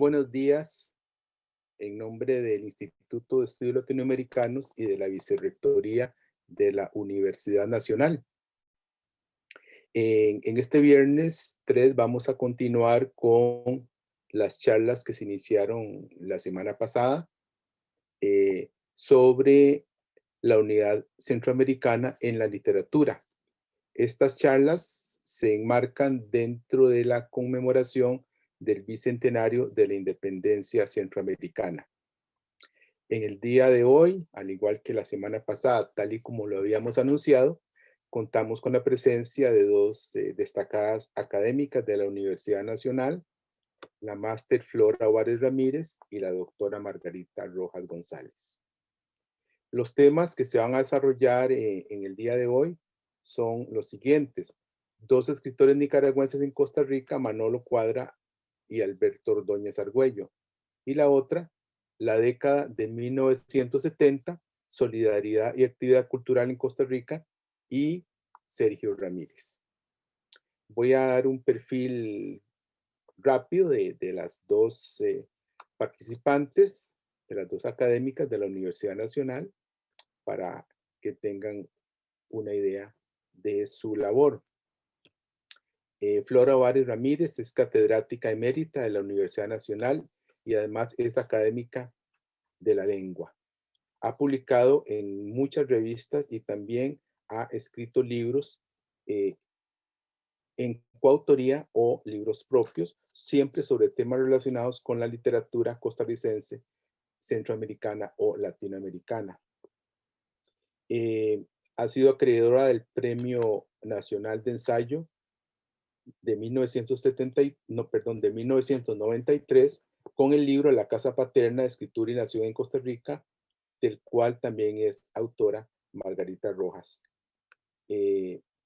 buenos días en nombre del Instituto de Estudios Latinoamericanos y de la Vicerrectoría de la Universidad Nacional. En este viernes 3 vamos a continuar con las charlas que se iniciaron la semana pasada sobre la unidad centroamericana en la literatura. Estas charlas se enmarcan dentro de la conmemoración del bicentenario de la independencia centroamericana. En el día de hoy, al igual que la semana pasada, tal y como lo habíamos anunciado, contamos con la presencia de dos destacadas académicas de la Universidad Nacional, la máster Flora Ovares Ramírez y la doctora Margarita Rojas González. Los temas que se van a desarrollar en el día de hoy son los siguientes. Dos escritores nicaragüenses en Costa Rica, Manolo Cuadra y Alberto Ordóñez Argüello. Y la otra, la década de 1970, solidaridad y actividad cultural en Costa Rica, y Sergio Ramírez. Voy a dar un perfil rápido de las dos participantes, de las dos académicas de la Universidad Nacional, para que tengan una idea de su labor. Flora Ovares Ramírez es catedrática emérita de la Universidad Nacional y además es académica de la lengua. Ha publicado en muchas revistas y también ha escrito libros en coautoría o libros propios, siempre sobre temas relacionados con la literatura costarricense, centroamericana o latinoamericana. Ha sido acreedora del Premio Nacional de Ensayo de 1993 con el libro La Casa Paterna, Escritura y Nación en Costa Rica, del cual también es autora Margarita Rojas.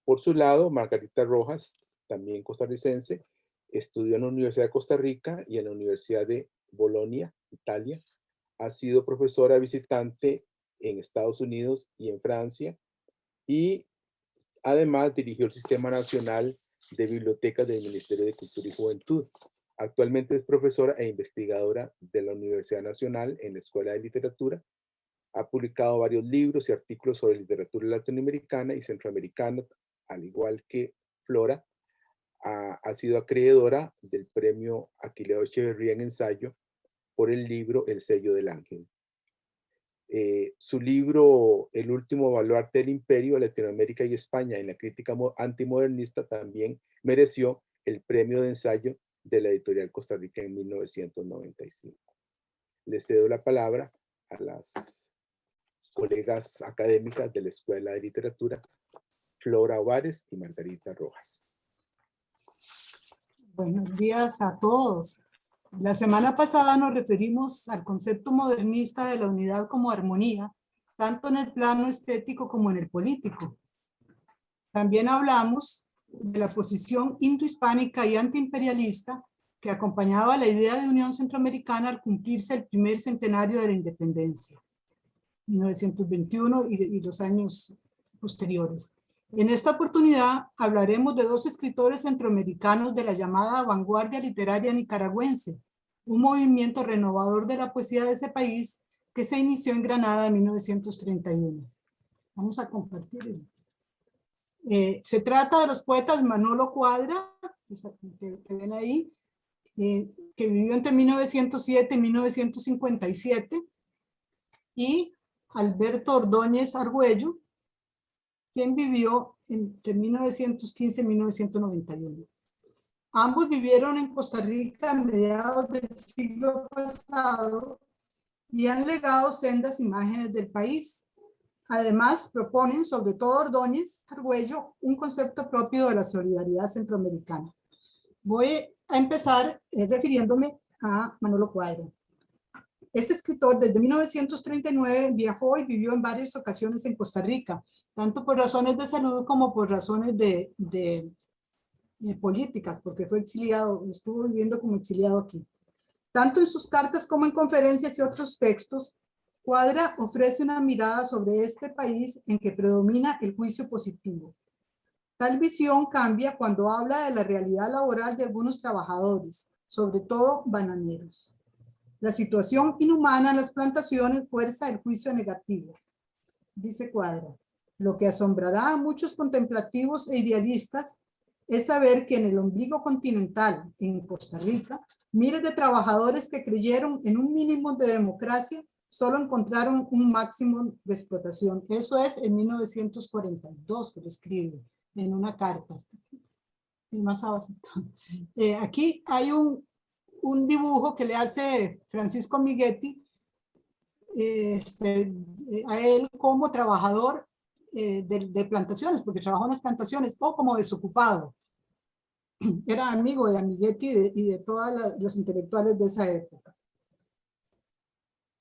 Por su lado, Margarita Rojas, también costarricense, estudió en la Universidad de Costa Rica y en la Universidad de Bolonia, Italia. Ha sido profesora visitante en Estados Unidos y en Francia, y además dirigió el Sistema Nacional de Bibliotecas del Ministerio de Cultura y Juventud. Actualmente es profesora e investigadora de la Universidad Nacional en la Escuela de Literatura. Ha publicado varios libros y artículos sobre literatura latinoamericana y centroamericana, al igual que Flora. Ha sido acreedora del Premio Aquileo Echeverría en Ensayo por el libro El Sello del Ángel. Su libro El último baluarte del imperio, Latinoamérica y España en la crítica antimodernista también mereció el premio de ensayo de la editorial Costa Rica en 1995. Le cedo la palabra a las colegas académicas de la Escuela de Literatura, Flora Ovares y Margarita Rojas. Buenos días a todos. La semana pasada nos referimos al concepto modernista de la unidad como armonía, tanto en el plano estético como en el político. También hablamos de la posición indohispánica y antiimperialista que acompañaba la idea de unión centroamericana al cumplirse el primer centenario de la independencia, 1921 y los años posteriores. En esta oportunidad hablaremos de dos escritores centroamericanos de la llamada vanguardia literaria nicaragüense, un movimiento renovador de la poesía de ese país que se inició en Granada en 1931. Vamos a compartir. Se trata de los poetas Manolo Cuadra, que ven ahí, que vivió entre 1907 y 1957, y Alberto Ordóñez Argüello, quien vivió entre 1915 y 1991. Ambos vivieron en Costa Rica a mediados del siglo pasado y han legado sendas imágenes del país. Además, proponen, sobre todo Ordóñez Argüello, un concepto propio de la solidaridad centroamericana. Voy a empezar refiriéndome a Manolo Cuadra. Este escritor desde 1939 viajó y vivió en varias ocasiones en Costa Rica, tanto por razones de salud como por razones de políticas, porque fue exiliado, estuvo viviendo como exiliado aquí. Tanto en sus cartas como en conferencias y otros textos, Cuadra ofrece una mirada sobre este país en que predomina el juicio positivo. Tal visión cambia cuando habla de la realidad laboral de algunos trabajadores, sobre todo bananeros. La situación inhumana en las plantaciones fuerza el juicio negativo. Dice Cuadra, lo que asombrará a muchos contemplativos e idealistas es saber que en el ombligo continental, en Costa Rica, miles de trabajadores que creyeron en un mínimo de democracia solo encontraron un máximo de explotación. Eso es en 1942 que lo escribe en una carta. Más abajo. Aquí hay un dibujo que le hace Francisco Mighetti a él como trabajador de plantaciones, porque trabajó en las plantaciones, o como desocupado. Era amigo de Amiguetti y de todos los intelectuales de esa época.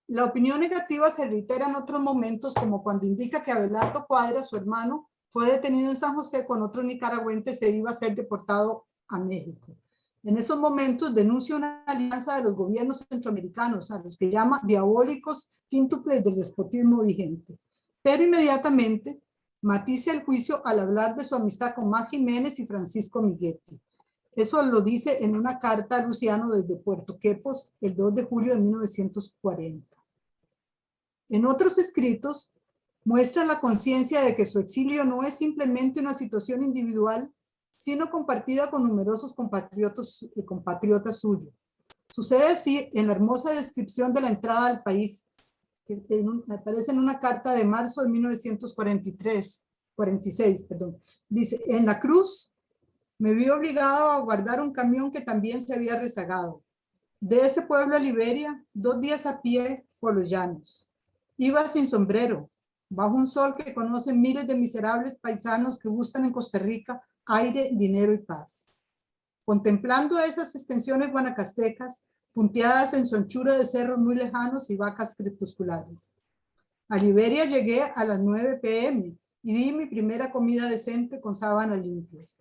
La opinión negativa se reitera en otros momentos, como cuando indica que Abelardo Cuadra, su hermano, fue detenido en San José con otro nicaragüense, se iba a ser deportado a México. En esos momentos denuncia una alianza de los gobiernos centroamericanos, a los que llama diabólicos quíntuples del despotismo vigente. Pero inmediatamente matiza el juicio al hablar de su amistad con Max Jiménez y Francisco Mighetti. Eso lo dice en una carta a Luciano desde Puerto Quepos el 2 de julio de 1940. En otros escritos muestra la conciencia de que su exilio no es simplemente una situación individual, sino compartida con numerosos compatriotas suyos. Sucede así en la hermosa descripción de la entrada al país, que aparece en una carta de marzo de 1946. Dice, en la cruz me vi obligado a guardar un camión que también se había rezagado. De ese pueblo a Liberia, 2 días a pie por los llanos. Iba sin sombrero, bajo un sol que conocen miles de miserables paisanos que buscan en Costa Rica aire, dinero y paz. Contemplando esas extensiones guanacastecas, punteadas en su anchura de cerros muy lejanos y vacas crepusculares. A Liberia llegué a las 9 p.m. y di mi primera comida decente con sábanas limpias.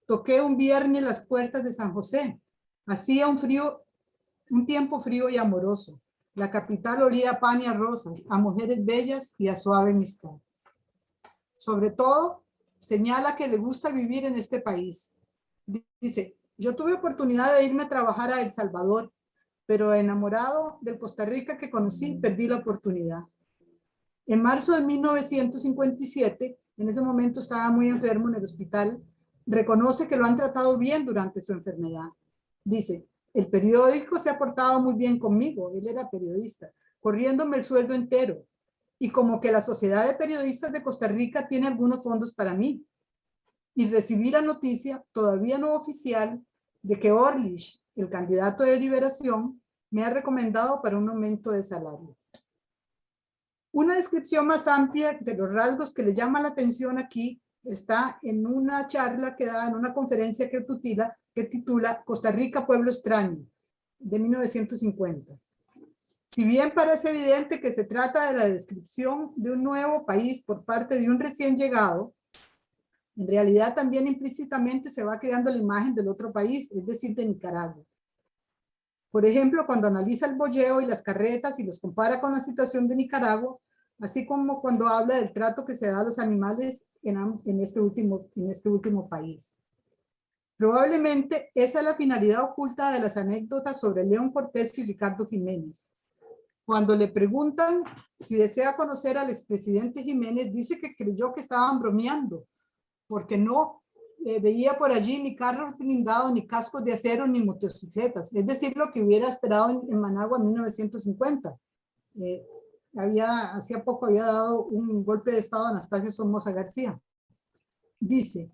Toqué un viernes las puertas de San José. Hacía un tiempo frío y amoroso. La capital olía a pan y a rosas, a mujeres bellas y a suave amistad. Sobre todo, señala que le gusta vivir en este país. Dice, yo tuve oportunidad de irme a trabajar a El Salvador, pero enamorado del Costa Rica que conocí, perdí la oportunidad. En marzo de 1957, en ese momento estaba muy enfermo en el hospital, reconoce que lo han tratado bien durante su enfermedad. Dice, el periódico se ha portado muy bien conmigo, él era periodista, corriéndome el sueldo entero, y como que la Sociedad de Periodistas de Costa Rica tiene algunos fondos para mí. Y recibí la noticia, todavía no oficial, de que Orlich, el candidato de Liberación, me ha recomendado para un aumento de salario. Una descripción más amplia de los rasgos que le llama la atención aquí está en una charla que da en una conferencia que titula Costa Rica, Pueblo Extraño, de 1950. Si bien parece evidente que se trata de la descripción de un nuevo país por parte de un recién llegado, en realidad también implícitamente se va creando la imagen del otro país, es decir, de Nicaragua. Por ejemplo, cuando analiza el boyeo y las carretas y los compara con la situación de Nicaragua, así como cuando habla del trato que se da a los animales en este último país. Probablemente esa es la finalidad oculta de las anécdotas sobre León Cortés y Ricardo Jiménez. Cuando le preguntan si desea conocer al expresidente Jiménez, dice que creyó que estaban bromeando, porque no veía por allí ni carros blindados, ni cascos de acero, ni motocicletas. Es decir, lo que hubiera esperado en Managua en 1950. Hacía poco había dado un golpe de estado a Anastasio Somoza García. Dice,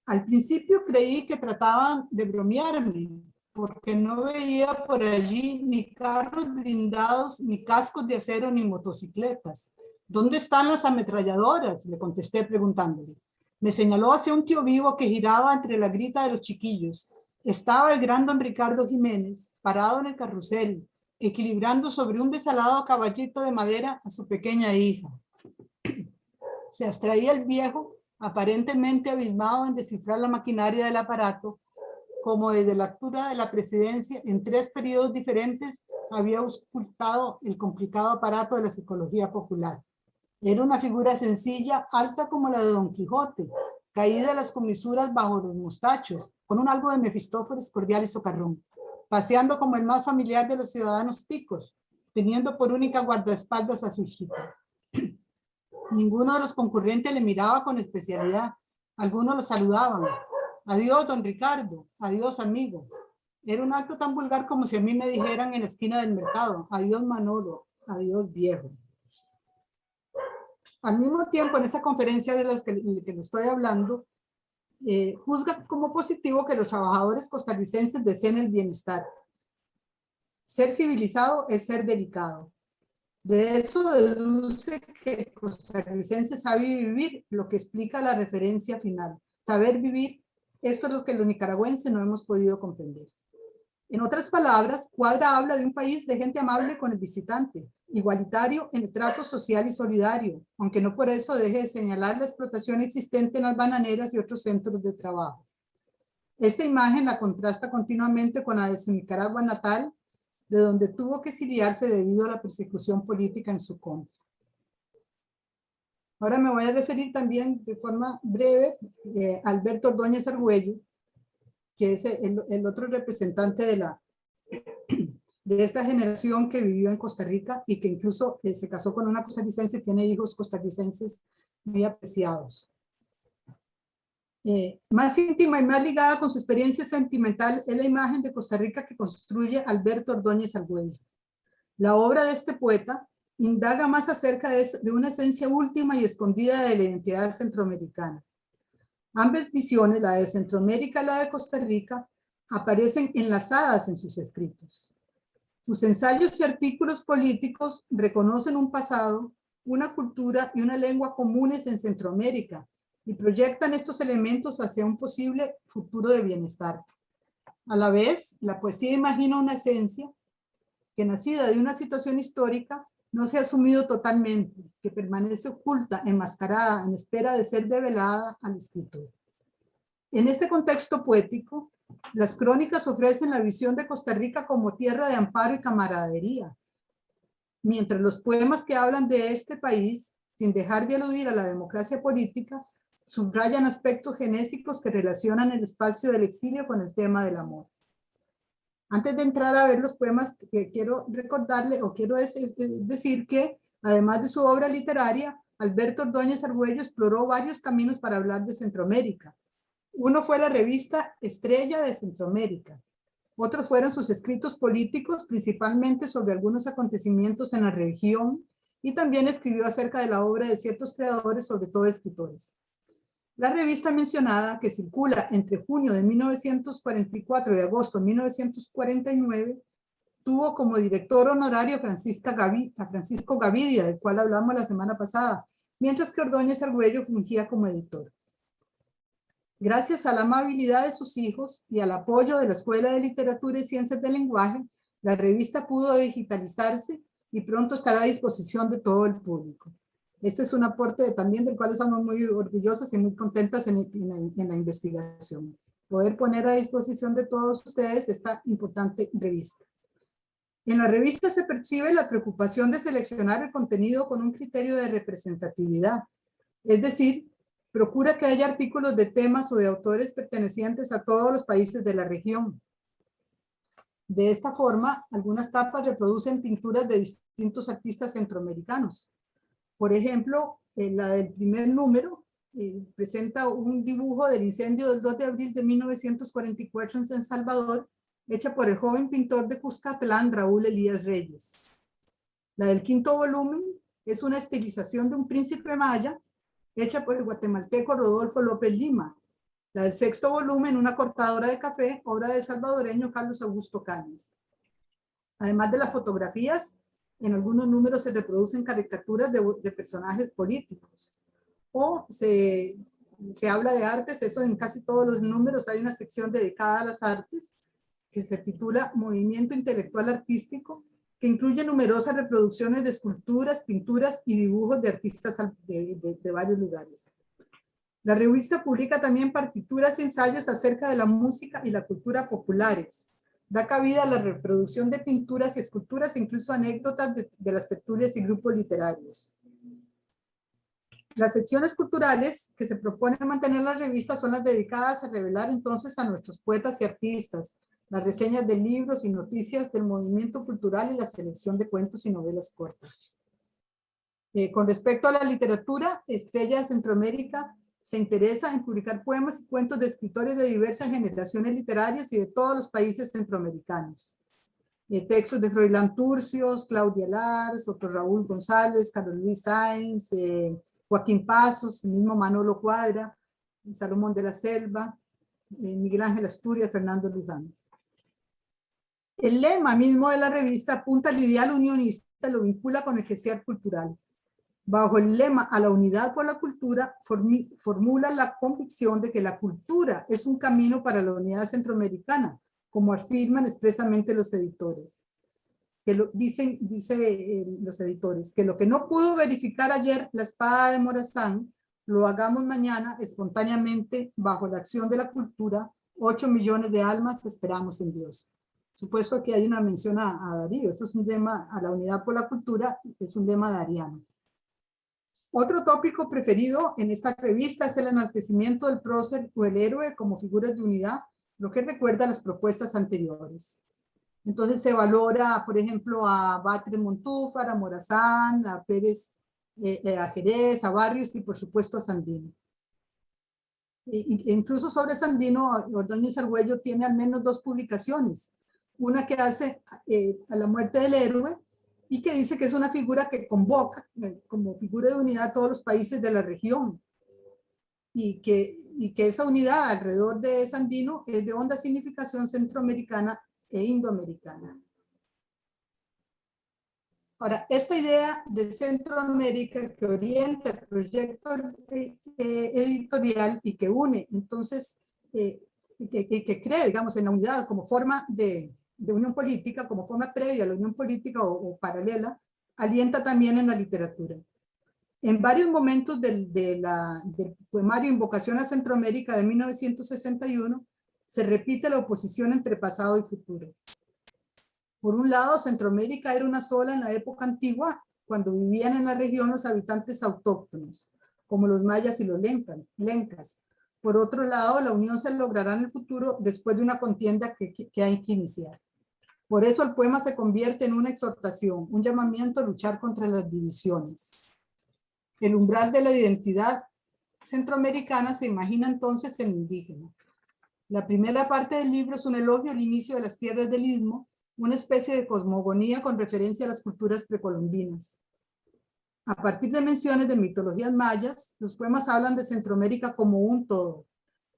al principio creí que trataban de bromearme, porque no veía por allí ni carros blindados, ni cascos de acero, ni motocicletas. ¿Dónde están las ametralladoras?, le contesté preguntándole. Me señaló hacia un tío vivo que giraba entre la grita de los chiquillos. Estaba el gran don Ricardo Jiménez, parado en el carrusel, equilibrando sobre un desalado caballito de madera a su pequeña hija. Se abstraía el viejo, aparentemente abismado en descifrar la maquinaria del aparato, como desde la altura de la presidencia, en 3 periodos diferentes, había auscultado el complicado aparato de la psicología popular. Era una figura sencilla, alta como la de Don Quijote, caída las comisuras bajo los mostachos, con un algo de Mefistófeles cordial y socarrón. paseando como el más familiar de los ciudadanos ticos, teniendo por única guardaespaldas a su hijita. Ninguno de los concurrentes le miraba con especialidad. Algunos lo saludaban. Adiós, don Ricardo. Adiós, amigo. Era un acto tan vulgar como si a mí me dijeran en la esquina del mercado. Adiós, Manolo. Adiós, viejo. Al mismo tiempo, en esa conferencia de las que les estoy hablando, juzga como positivo que los trabajadores costarricenses deseen el bienestar. Ser civilizado es ser delicado. De eso deduce que el costarricense sabe vivir, lo que explica la referencia final. Saber vivir, esto es lo que los nicaragüenses no hemos podido comprender. En otras palabras, Cuadra habla de un país de gente amable con el visitante, igualitario en el trato social y solidario, aunque no por eso deje de señalar la explotación existente en las bananeras y otros centros de trabajo. Esta imagen la contrasta continuamente con la de su Nicaragua natal, de donde tuvo que exiliarse debido a la persecución política en su contra. Ahora me voy a referir también de forma breve a Alberto Ordóñez Argüello, que es el otro representante de esta generación que vivió en Costa Rica y que incluso se casó con una costarricense y tiene hijos costarricenses muy apreciados. Más íntima y más ligada con su experiencia sentimental es la imagen de Costa Rica que construye Alberto Ordóñez Argüello. La obra de este poeta indaga más acerca de una esencia última y escondida de la identidad centroamericana. Ambas visiones, la de Centroamérica y la de Costa Rica, aparecen enlazadas en sus escritos. Sus ensayos y artículos políticos reconocen un pasado, una cultura y una lengua comunes en Centroamérica y proyectan estos elementos hacia un posible futuro de bienestar. A la vez, la poesía imagina una esencia que, nacida de una situación histórica, no se ha asumido totalmente, que permanece oculta, enmascarada, en espera de ser develada al escritor. En este contexto poético, las crónicas ofrecen la visión de Costa Rica como tierra de amparo y camaradería, mientras los poemas que hablan de este país, sin dejar de aludir a la democracia política, subrayan aspectos genésicos que relacionan el espacio del exilio con el tema del amor. Antes de entrar a ver los poemas, que quiero recordarle o quiero decir que, además de su obra literaria, Alberto Ordóñez Argüello exploró varios caminos para hablar de Centroamérica. Uno fue la revista Estrella de Centroamérica. Otros fueron sus escritos políticos, principalmente sobre algunos acontecimientos en la región, y también escribió acerca de la obra de ciertos creadores, sobre todo escritores. La revista mencionada, que circula entre junio de 1944 y agosto de 1949, tuvo como director honorario a Francisco Gavidia, del cual hablamos la semana pasada, mientras que Ordóñez Argüello fungía como editor. Gracias a la amabilidad de sus hijos y al apoyo de la Escuela de Literatura y Ciencias del Lenguaje, la revista pudo digitalizarse y pronto estará a disposición de todo el público. Este es un aporte también del cual estamos muy orgullosas y muy contentas en la investigación. Poder poner a disposición de todos ustedes esta importante revista. En la revista se percibe la preocupación de seleccionar el contenido con un criterio de representatividad, es decir, procura que haya artículos de temas o de autores pertenecientes a todos los países de la región. De esta forma, algunas tapas reproducen pinturas de distintos artistas centroamericanos. Por ejemplo, la del primer número presenta un dibujo del incendio del 2 de abril de 1944 en San Salvador, hecha por el joven pintor de Cuscatlán, Raúl Elías Reyes. La del quinto volumen es una estilización de un príncipe maya, hecha por el guatemalteco Rodolfo López Lima. La del sexto volumen, una cortadora de café, obra del salvadoreño Carlos Augusto Cañas. Además de las fotografías, en algunos números se reproducen caricaturas de personajes políticos. O se habla de artes, eso en casi todos los números hay una sección dedicada a las artes, que se titula Movimiento Intelectual Artístico, que incluye numerosas reproducciones de esculturas, pinturas y dibujos de artistas de varios lugares. La revista publica también partituras y ensayos acerca de la música y la cultura populares. Da cabida a la reproducción de pinturas y esculturas e incluso anécdotas de las tertulias y grupos literarios. Las secciones culturales que se propone mantener la revista son las dedicadas a revelar entonces a nuestros poetas y artistas, las reseñas de libros y noticias del movimiento cultural y la selección de cuentos y novelas cortas. Con respecto a la literatura, Estrella de Centroamérica se interesa en publicar poemas y cuentos de escritores de diversas generaciones literarias y de todos los países centroamericanos. Textos de Froilán Turcios, Claudia Lars, Otto Raúl González, Carlos Luis Sáenz, Joaquín Pasos, el mismo Manolo Cuadra, Salomón de la Selva, Miguel Ángel Asturias, Fernando Luján. El lema mismo de la revista apunta al ideal unionista, lo vincula con el quehacer cultural. Bajo el lema a la unidad por la cultura, formula la convicción de que la cultura es un camino para la unidad centroamericana, como afirman expresamente los editores. Dicen los editores, que lo que no pudo verificar ayer la espada de Morazán, lo hagamos mañana espontáneamente bajo la acción de la cultura. 8 millones de almas esperamos en Dios. Supuesto que hay una mención a Darío. Esto es un lema a la unidad por la cultura, es un lema dariano. Otro tópico preferido en esta revista es el enaltecimiento del prócer o el héroe como figuras de unidad, lo que recuerda a las propuestas anteriores. Entonces se valora, por ejemplo, a Batres Montúfar, a Morazán, a Pérez, a Jerez, a Barrios y por supuesto a Sandino. Incluso sobre Sandino, Ordóñez Argüello tiene al menos 2 publicaciones. Una que hace a la muerte del héroe y que dice que es una figura que convoca como figura de unidad a todos los países de la región. Y que esa unidad alrededor de Sandino es de honda significación centroamericana e indoamericana. Ahora, esta idea de Centroamérica que orienta el proyecto editorial y que une, entonces, que cree, digamos, en la unidad como forma de unión política, como forma previa a la unión política o paralela, alienta también en la literatura. En varios momentos del poemario Invocación a Centroamérica de 1961, se repite la oposición entre pasado y futuro. Por un lado, Centroamérica era una sola en la época antigua, cuando vivían en la región los habitantes autóctonos, como los mayas y los lencas. Por otro lado, la unión se logrará en el futuro después de una contienda que hay que iniciar. Por eso el poema se convierte en una exhortación, un llamamiento a luchar contra las divisiones. El umbral de la identidad centroamericana se imagina entonces en indígena. La primera parte del libro es un elogio al inicio de las tierras del Istmo, una especie de cosmogonía con referencia a las culturas precolombinas. A partir de menciones de mitologías mayas, los poemas hablan de Centroamérica como un todo.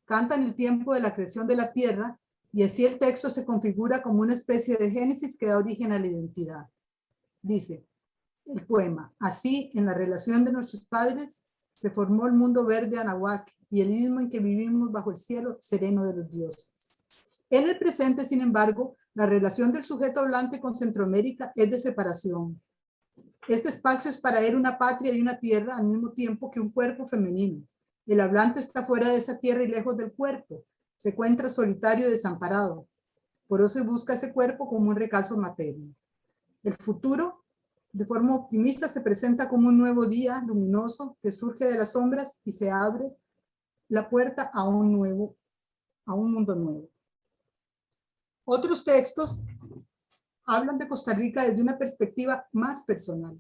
Cantan el tiempo de la creación de la tierra y así el texto se configura como una especie de génesis que da origen a la identidad. Dice el poema: así, en la relación de nuestros padres, se formó el mundo verde Anahuac y el istmo en que vivimos bajo el cielo sereno de los dioses. En el presente, sin embargo, la relación del sujeto hablante con Centroamérica es de separación. Este espacio es para él una patria y una tierra al mismo tiempo que un cuerpo femenino. El hablante está fuera de esa tierra y lejos del cuerpo. Se encuentra solitario y desamparado. Por eso busca ese cuerpo como un recazo materno. El futuro, de forma optimista, se presenta como un nuevo día luminoso que surge de las sombras y se abre la puerta a un mundo nuevo. Otros textos hablan de Costa Rica desde una perspectiva más personal.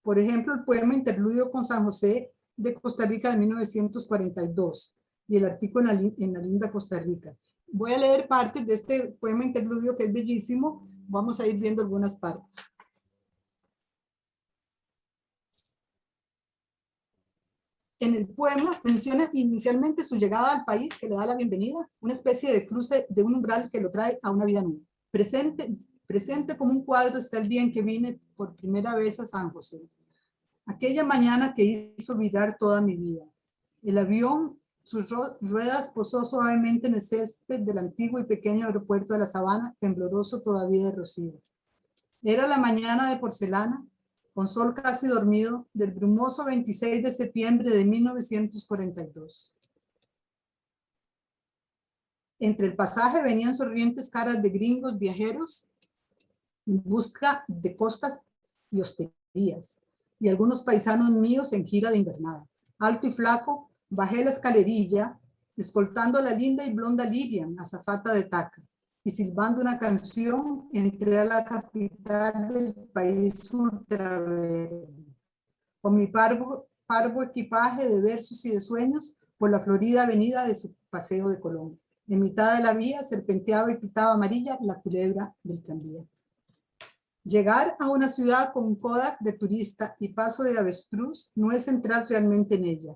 Por ejemplo, el poema Interludio con San José de Costa Rica de 1942 y el artículo en la linda Costa Rica. Voy a leer partes de este poema Interludio que es bellísimo. Vamos a ir viendo algunas partes. En el poema menciona inicialmente su llegada al país que le da la bienvenida, una especie de cruce de un umbral que lo trae a una vida nueva. Presente como un cuadro está el día en que vine por primera vez a San José. Aquella mañana que hizo vibrar toda mi vida. El avión, sus ruedas posó suavemente en el césped del antiguo y pequeño aeropuerto de La Sabana, tembloroso todavía de rocío. Era la mañana de porcelana, con sol casi dormido, del brumoso 26 de septiembre de 1942. Entre el pasaje venían sonrientes caras de gringos viajeros en busca de costas y hosterías, y algunos paisanos míos en gira de invernada. Alto y flaco, bajé la escalerilla, escoltando a la linda y blonda Lilian, azafata de Taca. y silbando una canción entré a la capital del país ultraverde, con mi parvo equipaje de versos y de sueños por la florida avenida de su paseo de Colón. En mitad de la vía serpenteaba y pitaba amarilla la culebra del tranvía. Llegar a una ciudad con Kodak de turista y paso de avestruz no es entrar realmente en ella,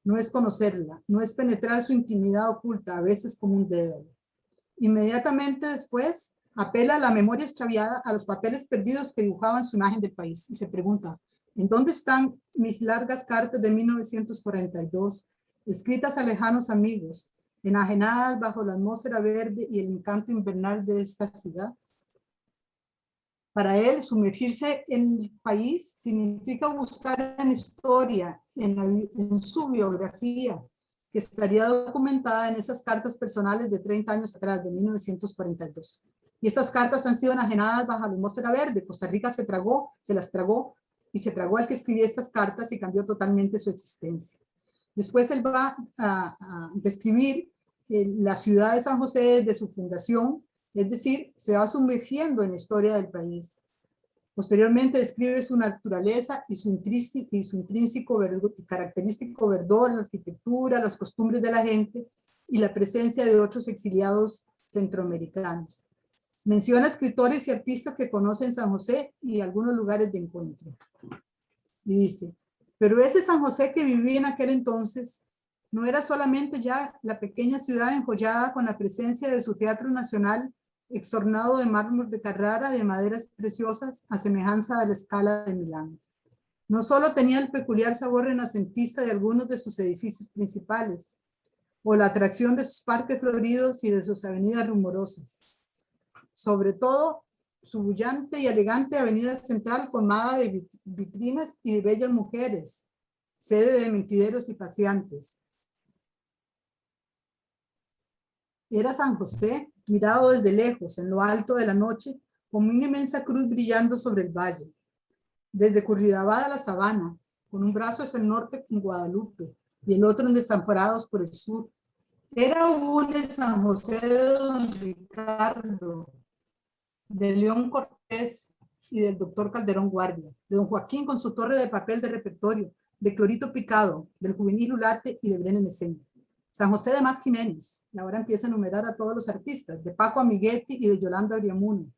no es conocerla, no es penetrar su intimidad oculta, a veces como un dedo. Inmediatamente después, apela a la memoria extraviada, a los papeles perdidos que dibujaban su imagen del país y se pregunta, ¿en dónde están mis largas cartas de 1942, escritas a lejanos amigos, enajenadas bajo la atmósfera verde y el encanto invernal de esta ciudad? Para él, sumergirse en el país significa buscar en historia, en su biografía, que estaría documentada en esas cartas personales de 30 años atrás, de 1942. Y estas cartas han sido enajenadas bajo la atmósfera verde. Costa Rica se las tragó, y se tragó al que escribió estas cartas y cambió totalmente su existencia. Después él va a describir la ciudad de San José desde su fundación, es decir, se va sumergiendo en la historia del país. Posteriormente describe su naturaleza y su intrínseco característico verdor, la arquitectura, las costumbres de la gente y la presencia de otros exiliados centroamericanos. Menciona escritores y artistas que conocen San José y algunos lugares de encuentro. Y dice, pero ese San José que vivía en aquel entonces no era solamente ya la pequeña ciudad enjollada con la presencia de su Teatro Nacional, exornado de mármol de Carrara, de maderas preciosas, a semejanza de la Scala de Milán. No solo tenía el peculiar sabor renacentista de algunos de sus edificios principales, o la atracción de sus parques floridos y de sus avenidas rumorosas. Sobre todo, su bullante y elegante avenida central colmada de vitrinas y de bellas mujeres, sede de mentideros y paseantes. Era San José, mirado desde lejos, en lo alto de la noche, como una inmensa cruz brillando sobre el valle. Desde Curridabat a la Sabana, con un brazo hacia el norte con Guadalupe y el otro en Desamparados por el sur. Era aún el San José de don Ricardo, de León Cortés y del doctor Calderón Guardia, de don Joaquín con su torre de papel de repertorio, de Clorito Picado, del juvenil Ulate y de Brenes Mesén. San José de Mas Jiménez, y ahora empieza a enumerar a todos los artistas, de Paco Amiguetti y de Yolanda Briamuno,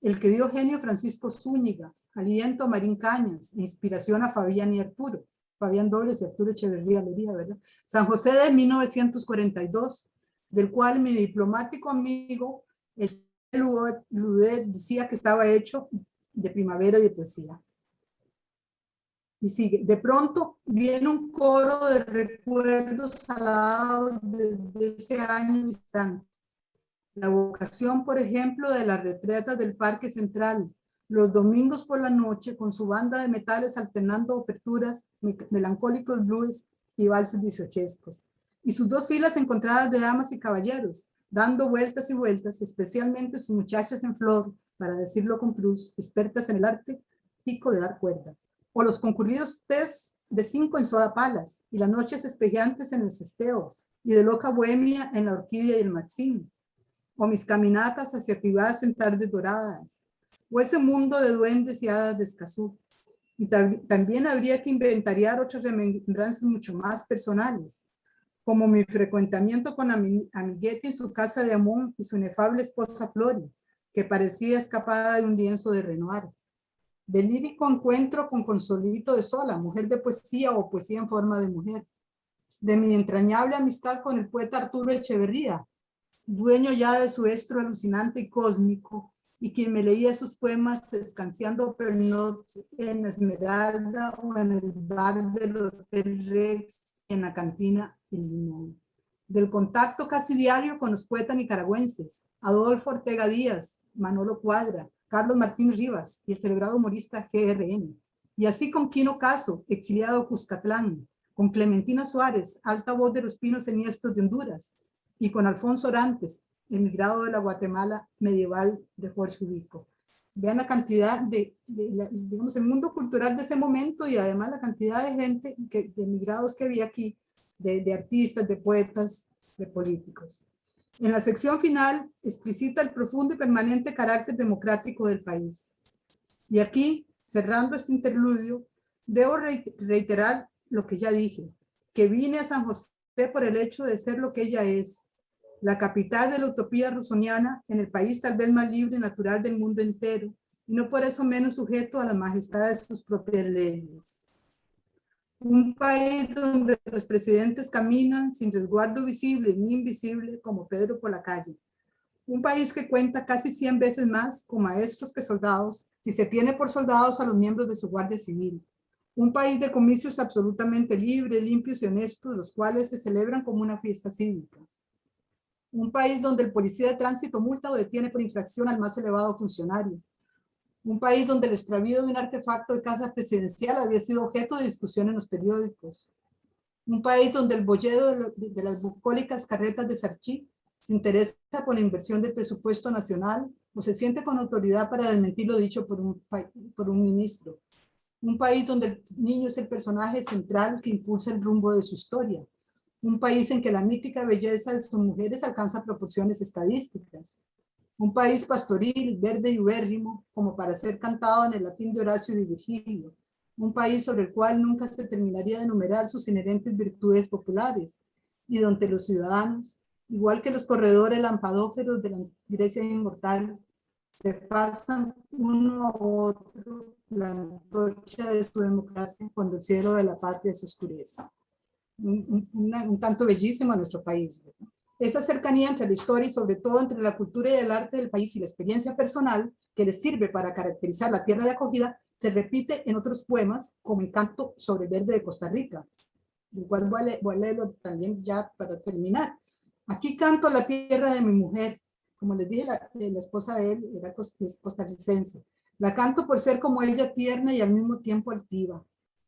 el que dio genio Francisco Zúñiga, aliento a Marín Cañas, inspiración a Fabián y Arturo, Fabián Dobles y Arturo Echeverría Lería, ¿verdad? San José de 1942, del cual mi diplomático amigo, el Ludet, decía que estaba hecho de primavera y de poesía. Y sigue, de pronto viene un coro de recuerdos salados desde ese año distante. La vocación, por ejemplo, de las retretas del Parque Central, los domingos por la noche con su banda de metales alternando aperturas, melancólicos blues y valses dieciochescos. Y sus dos filas encontradas de damas y caballeros, dando vueltas y vueltas, especialmente sus muchachas en flor, para decirlo con cruz, expertas en el arte pico de dar cuerda. O los concurridos tés de 5 en sodapalas, y las noches espejeantes en el cesteo, y de loca bohemia en la orquídea y el marcín. O mis caminatas hacia privadas en tardes doradas, o ese mundo de duendes y hadas de Escazú. Y también habría que inventariar otras remembranzas mucho más personales, como mi frecuentamiento con Amiguetti en su casa de Amón y su inefable esposa Flori, que parecía escapada de un lienzo de Renoir. De lírico encuentro con Consolito de Sola, mujer de poesía o poesía en forma de mujer. De mi entrañable amistad con el poeta Arturo Echeverría, dueño ya de su estro alucinante y cósmico, y quien me leía sus poemas descansando en Esmeralda o en el bar del Hotel Rex en la cantina El Limón. Del contacto casi diario con los poetas nicaragüenses, Adolfo Ortega Díaz, Manolo Cuadra, Carlos Martín Rivas y el celebrado humorista GRN. Y así con Quino Caso, exiliado de Cuscatlán, con Clementina Suárez, alta voz de los pinos enhiestos de Honduras, y con Alfonso Orantes, emigrado de la Guatemala medieval de Jorge Ubico. Vean la cantidad digamos, el mundo cultural de ese momento y además la cantidad de gente, de emigrados que había aquí, de artistas, de poetas, de políticos. En la sección final explicita el profundo y permanente carácter democrático del país. Y aquí, cerrando este interludio, debo reiterar lo que ya dije, que vine a San José por el hecho de ser lo que ella es, la capital de la utopía rusoniana en el país tal vez más libre y natural del mundo entero, y no por eso menos sujeto a la majestad de sus propias leyes. Un país donde los presidentes caminan sin resguardo visible ni invisible como Pedro por la calle. Un país que cuenta casi 100 veces más con maestros que soldados, si se tiene por soldados a los miembros de su Guardia Civil. Un país de comicios absolutamente libres, limpios y honestos, los cuales se celebran como una fiesta cívica. Un país donde el policía de tránsito multa o detiene por infracción al más elevado funcionario. Un país donde el extravío de un artefacto de casa presidencial había sido objeto de discusión en los periódicos. Un país donde el bollero de las bucólicas carretas de Sarchí se interesa por la inversión del presupuesto nacional o se siente con autoridad para desmentir lo dicho por un ministro. Un país donde el niño es el personaje central que impulsa el rumbo de su historia. Un país en que la mítica belleza de sus mujeres alcanza proporciones estadísticas. Un país pastoril, verde y ubérrimo, como para ser cantado en el latín de Horacio y de Virgilio. Un país sobre el cual nunca se terminaría de enumerar sus inherentes virtudes populares, y donde los ciudadanos, igual que los corredores lampadóferos de la Grecia inmortal, se pasan uno a otro la antorcha de su democracia cuando el cielo de la patria se oscurece. Un canto bellísimo a nuestro país, ¿verdad? Esta cercanía entre la historia y sobre todo entre la cultura y el arte del país y la experiencia personal que les sirve para caracterizar la tierra de acogida se repite en otros poemas como el canto sobre el verde de Costa Rica, el cual voy a leerlo también ya para terminar. Aquí canto la tierra de mi mujer, como les dije, la esposa de él era costarricense. La canto por ser como ella tierna y al mismo tiempo altiva.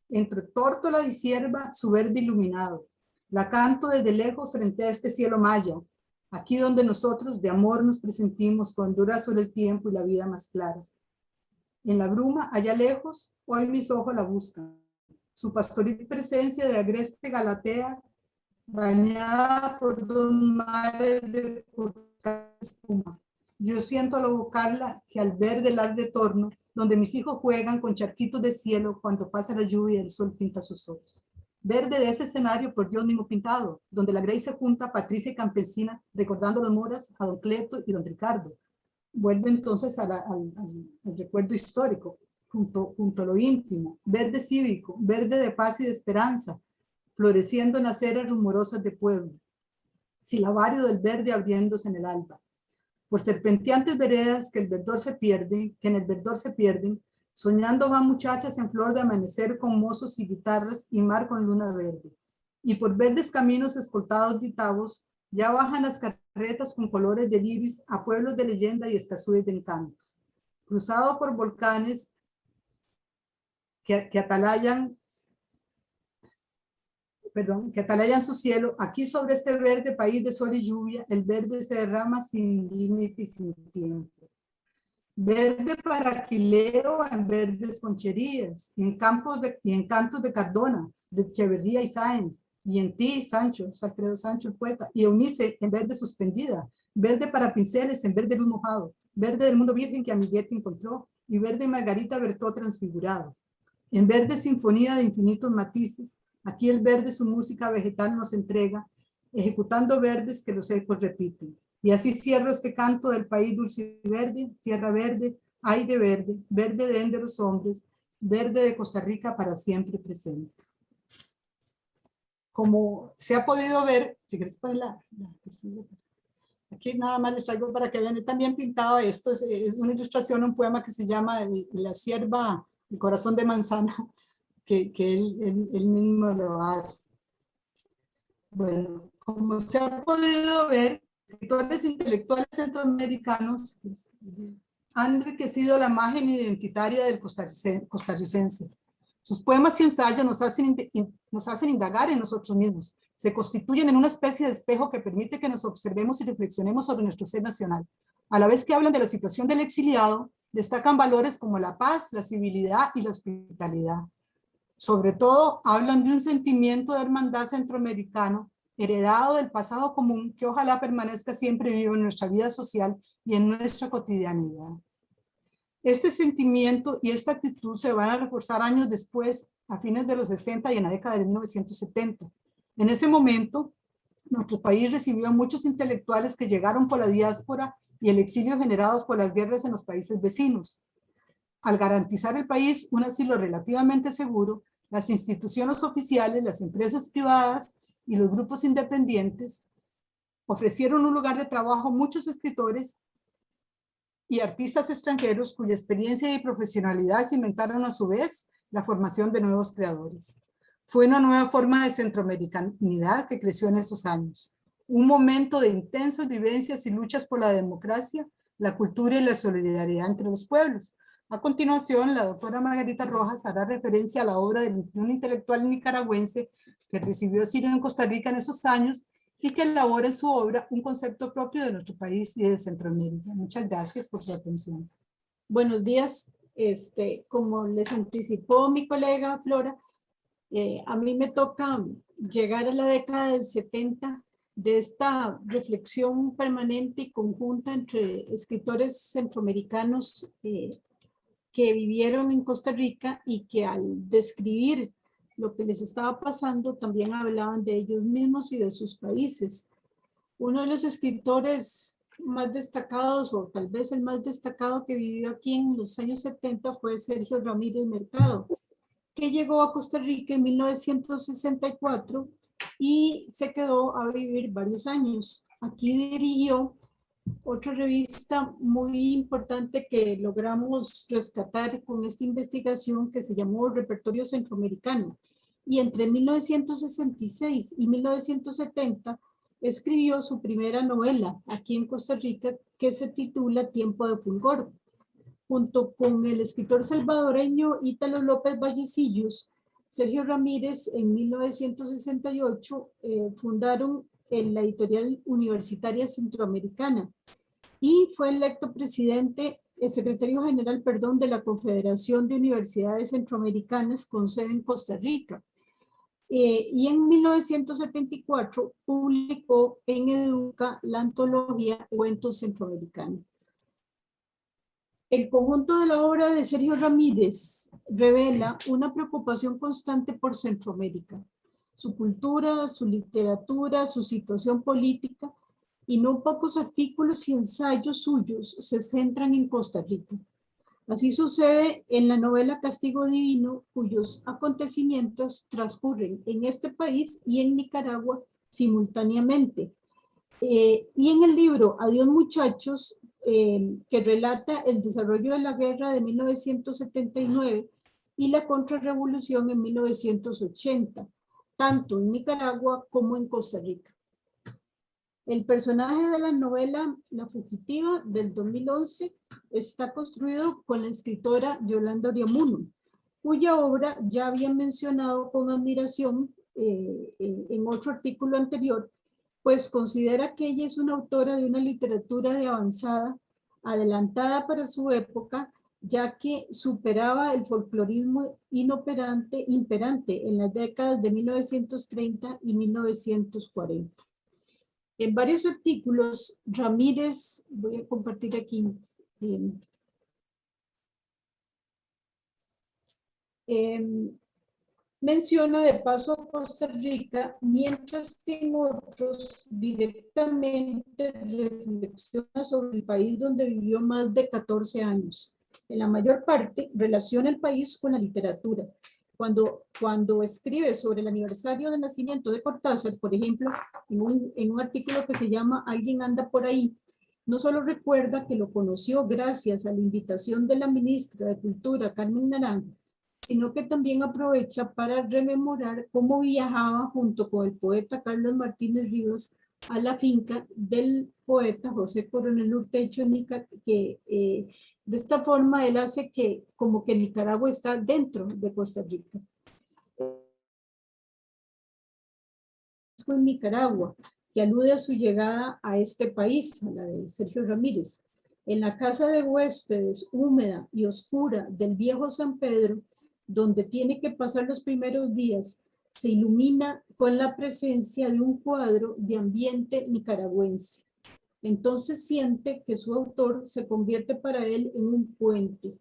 Entre tórtola y cierva su verde iluminado. La canto desde lejos frente a este cielo maya, aquí donde nosotros de amor nos presentimos con dura sobre el tiempo y la vida más clara. En la bruma, allá lejos, hoy mis ojos la buscan. Su pastoril presencia de agreste Galatea, bañada por dos mares de espuma. Yo siento al abocarla que al ver del ar de torno, donde mis hijos juegan con charquitos de cielo cuando pasa la lluvia y el sol pinta sus ojos. Verde de ese escenario por Dios mismo pintado, donde la Grey se junta, Patricia y Campesina, recordando a los Moras, a don Cleto y don Ricardo. Vuelve entonces al recuerdo histórico, junto a lo íntimo, verde cívico, verde de paz y de esperanza, floreciendo en aceras rumorosas de pueblo, silabario del verde abriéndose en el alba. Por serpenteantes veredas que en el verdor se pierden, soñando van muchachas en flor de amanecer con mozos y guitarras y mar con luna verde. Y por verdes caminos escoltados de tabos, ya bajan las carretas con colores de iris a pueblos de leyenda y escasúes de encantos. Cruzado por volcanes que atalayan su cielo, aquí sobre este verde país de sol y lluvia, el verde se derrama sin límite y sin tiempo. Verde para Aquileo en verdes concherías, y en cantos de Cardona, de Echeverría y Sáenz, y en ti, Sancho, Alfredo Sancho, el poeta, y Eunice en verde suspendida, verde para pinceles en verde luz mojado, verde del mundo virgen que Amiguete encontró, y verde Margarita Bertó transfigurado. En verde sinfonía de infinitos matices, aquí el verde su música vegetal nos entrega, ejecutando verdes que los ecos repiten. Y así cierro este canto del país dulce y verde, tierra verde, aire verde, verde de ende los hombres, verde de Costa Rica para siempre presente. Como se ha podido ver, si quieres poner aquí nada más les traigo para que vean, también pintado esto, es una ilustración, un poema que se llama La cierva, el corazón de manzana, que él mismo lo hace. Bueno, como se ha podido ver, escritores intelectuales centroamericanos han enriquecido la imagen identitaria del costarricense. Sus poemas y ensayos nos hacen indagar en nosotros mismos. Se constituyen en una especie de espejo que permite que nos observemos y reflexionemos sobre nuestro ser nacional. A la vez que hablan de la situación del exiliado, destacan valores como la paz, la civilidad y la hospitalidad. Sobre todo, hablan de un sentimiento de hermandad centroamericano heredado del pasado común que ojalá permanezca siempre vivo en nuestra vida social y en nuestra cotidianidad. Este sentimiento y esta actitud se van a reforzar años después, a fines de los 60 y en la década de 1970. En ese momento, nuestro país recibió a muchos intelectuales que llegaron por la diáspora y el exilio generados por las guerras en los países vecinos. Al garantizar al país un asilo relativamente seguro, las instituciones oficiales, las empresas privadas y los grupos independientes ofrecieron un lugar de trabajo a muchos escritores y artistas extranjeros cuya experiencia y profesionalidad cimentaron a su vez la formación de nuevos creadores. Fue una nueva forma de centroamericanidad que creció en esos años. Un momento de intensas vivencias y luchas por la democracia, la cultura y la solidaridad entre los pueblos. A continuación, la doctora Margarita Rojas hará referencia a la obra del un intelectual nicaragüense que recibió asilo en Costa Rica en esos años y que elabora en su obra un concepto propio de nuestro país y de Centroamérica. Muchas gracias por su atención. Buenos días. Como les anticipó mi colega Flora, a mí me toca llegar a la década del 70 de esta reflexión permanente y conjunta entre escritores centroamericanos que vivieron en Costa Rica y que al describir lo que les estaba pasando también hablaban de ellos mismos y de sus países. Uno de los escritores más destacados, o tal vez el más destacado que vivió aquí en los años 70 fue Sergio Ramírez Mercado, que llegó a Costa Rica en 1964 y se quedó a vivir varios años. Aquí dirigió otra revista muy importante que logramos rescatar con esta investigación que se llamó Repertorio Centroamericano. Y entre 1966 y 1970 escribió su primera novela aquí en Costa Rica que se titula Tiempo de Fulgor. Junto con el escritor salvadoreño Ítalo López Vallecillos, Sergio Ramírez en 1968 fundaron la editorial universitaria centroamericana y fue electo secretario general, de la Confederación de Universidades Centroamericanas con sede en Costa Rica. Y en 1974 publicó en Educa la antología Cuentos Centroamericanos. El conjunto de la obra de Sergio Ramírez revela una preocupación constante por Centroamérica, su cultura, su literatura, su situación política, y no pocos artículos y ensayos suyos se centran en Costa Rica. Así sucede en la novela Castigo Divino, cuyos acontecimientos transcurren en este país y en Nicaragua simultáneamente. Y en el libro Adiós muchachos, que relata el desarrollo de la guerra de 1979 y la contrarrevolución en 1980, tanto en Nicaragua como en Costa Rica. El personaje de la novela La Fugitiva del 2011 está construido con la escritora Yolanda Oriamuno, cuya obra ya había mencionado con admiración en otro artículo anterior, pues considera que ella es una autora de una literatura de avanzada, adelantada para su época, ya que superaba el folclorismo imperante en las décadas de 1930 y 1940. En varios artículos, Ramírez, voy a compartir aquí, menciona de paso a Costa Rica, mientras que en otros directamente reflexiona sobre el país donde vivió más de 14 años. En la mayor parte relaciona el país con la literatura. Cuando escribe sobre el aniversario del nacimiento de Cortázar, por ejemplo, en un artículo que se llama Alguien anda por ahí, no solo recuerda que lo conoció gracias a la invitación de la ministra de Cultura, Carmen Naranjo, sino que también aprovecha para rememorar cómo viajaba junto con el poeta Carlos Martínez Rivas a la finca del poeta José Coronel Urtecho, que de esta forma él hace que como que Nicaragua está dentro de Costa Rica. Fue en Nicaragua, que alude a su llegada a este país, a la de Sergio Ramírez. En la casa de huéspedes húmeda y oscura del viejo San Pedro, donde tiene que pasar los primeros días, se ilumina con la presencia de un cuadro de ambiente nicaragüense. Entonces siente que su autor se convierte para él en un puente.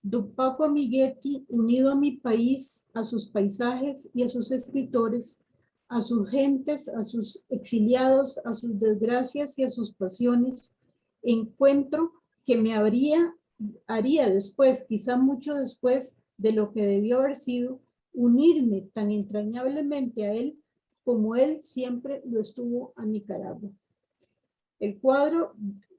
Don Paco Amiguetti, unido a mi país, a sus paisajes y a sus escritores, a sus gentes, a sus exiliados, a sus desgracias y a sus pasiones, encuentro que me haría después, quizá mucho después de lo que debió haber sido, unirme tan entrañablemente a él como él siempre lo estuvo a Nicaragua. El cuadro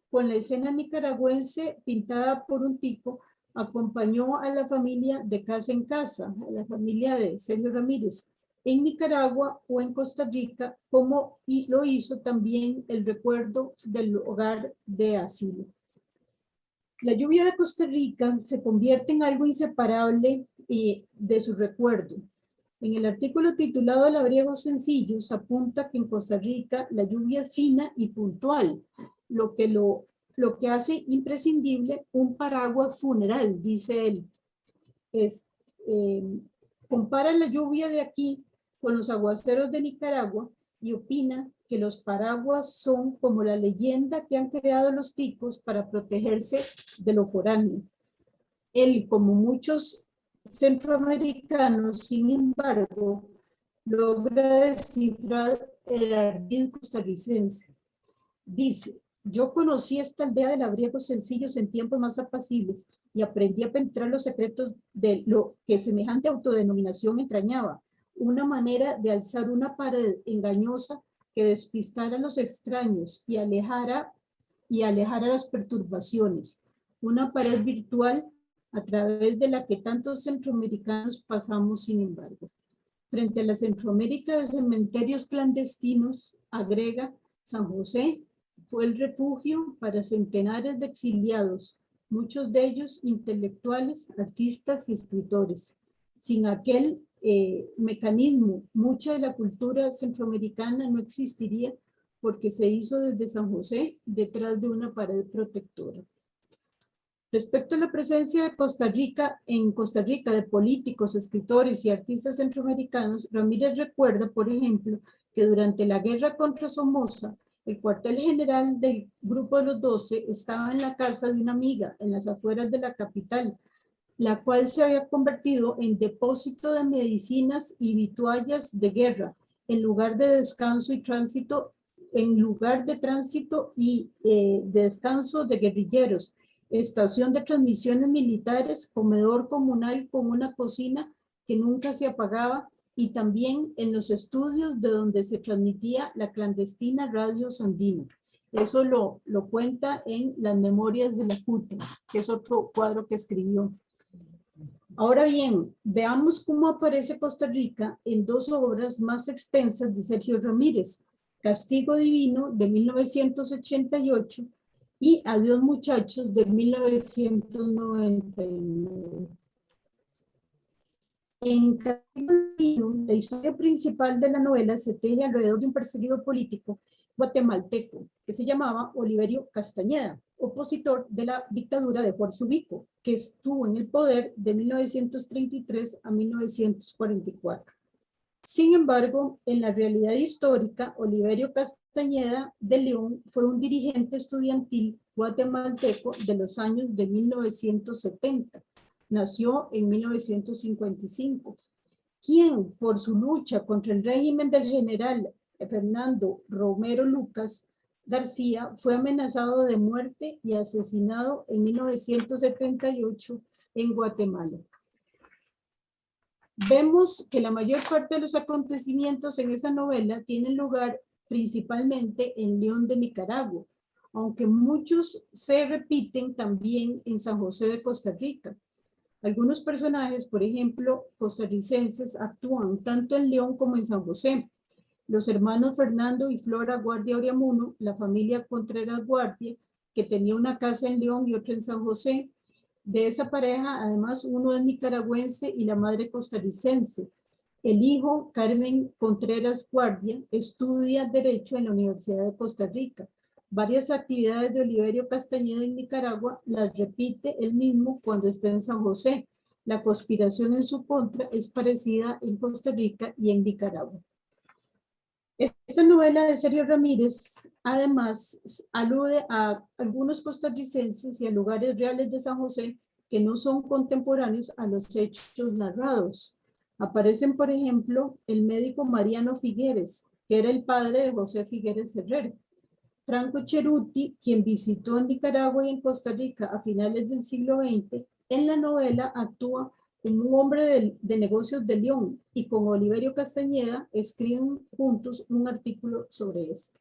con la escena nicaragüense pintada por un tipo acompañó a la familia de casa en casa, a la familia de Sergio Ramírez, en Nicaragua o en Costa Rica, como lo hizo también el recuerdo del hogar de asilo. La lluvia de Costa Rica se convierte en algo inseparable de su recuerdo. En el artículo titulado Labriegos sencillos apunta que en Costa Rica la lluvia es fina y puntual, lo que hace imprescindible un paraguas funeral, dice él. Compara la lluvia de aquí con los aguaceros de Nicaragua y opina que los paraguas son como la leyenda que han creado los ticos para protegerse de lo foráneo. Él, como muchos centroamericanos, sin embargo, logra descifrar el ardid costarricense. Dice: yo conocí esta aldea de labriegos sencillos en tiempos más apacibles y aprendí a penetrar los secretos de lo que semejante autodenominación entrañaba, una manera de alzar una pared engañosa que despistara a los extraños y alejara las perturbaciones, una pared virtual a través de la que tantos centroamericanos pasamos sin embargo. Frente a la Centroamérica de cementerios clandestinos, agrega, San José fue el refugio para centenares de exiliados, muchos de ellos intelectuales, artistas y escritores. Sin aquel mecanismo, mucha de la cultura centroamericana no existiría porque se hizo desde San José detrás de una pared protectora. Respecto a la presencia de Costa Rica de políticos, escritores y artistas centroamericanos, Ramírez recuerda, por ejemplo, que durante la guerra contra Somoza, el cuartel general del Grupo de los 12 estaba en la casa de una amiga en las afueras de la capital, la cual se había convertido en depósito de medicinas y vituallas de guerra, en lugar de descanso y tránsito, de descanso de guerrilleros, estación de transmisiones militares, comedor comunal con una cocina que nunca se apagaba, y también en los estudios de donde se transmitía la clandestina Radio Sandino. Eso lo cuenta en Las Memorias de la CUT, que es otro cuadro que escribió. Ahora bien, veamos cómo aparece Costa Rica en dos obras más extensas de Sergio Ramírez, Castigo Divino de 1988 y Adiós Muchachos de 1999. En Castigo Divino, la historia principal de la novela se teje alrededor de un perseguido político guatemalteco que se llamaba Oliverio Castañeda, opositor de la dictadura de Jorge Ubico, que estuvo en el poder de 1933 a 1944. Sin embargo, en la realidad histórica, Oliverio Castañeda de León fue un dirigente estudiantil guatemalteco de los años de 1970. Nació en 1955, quien por su lucha contra el régimen del general Fernando Romero Lucas García fue amenazado de muerte y asesinado en 1978 en Guatemala. Vemos que la mayor parte de los acontecimientos en esa novela tienen lugar principalmente en León de Nicaragua, aunque muchos se repiten también en San José de Costa Rica. Algunos personajes, por ejemplo, costarricenses, actúan tanto en León como en San José. Los hermanos Fernando y Flora Guardia Oriamuno, la familia Contreras Guardia, que tenía una casa en León y otra en San José. De esa pareja, además, uno es nicaragüense y la madre costarricense. El hijo, Carmen Contreras Guardia, estudia Derecho en la Universidad de Costa Rica. Varias actividades de Oliverio Castañeda en Nicaragua las repite él mismo cuando está en San José. La conspiración en su contra es parecida en Costa Rica y en Nicaragua. Esta novela de Sergio Ramírez, además, alude a algunos costarricenses y a lugares reales de San José que no son contemporáneos a los hechos narrados. Aparecen, por ejemplo, el médico Mariano Figueres, que era el padre de José Figueres Ferrer. Franco Cheruti, quien visitó en Nicaragua y en Costa Rica a finales del siglo XX, en la novela actúa como un hombre de negocios de León y con Oliverio Castañeda escriben juntos un artículo sobre esto.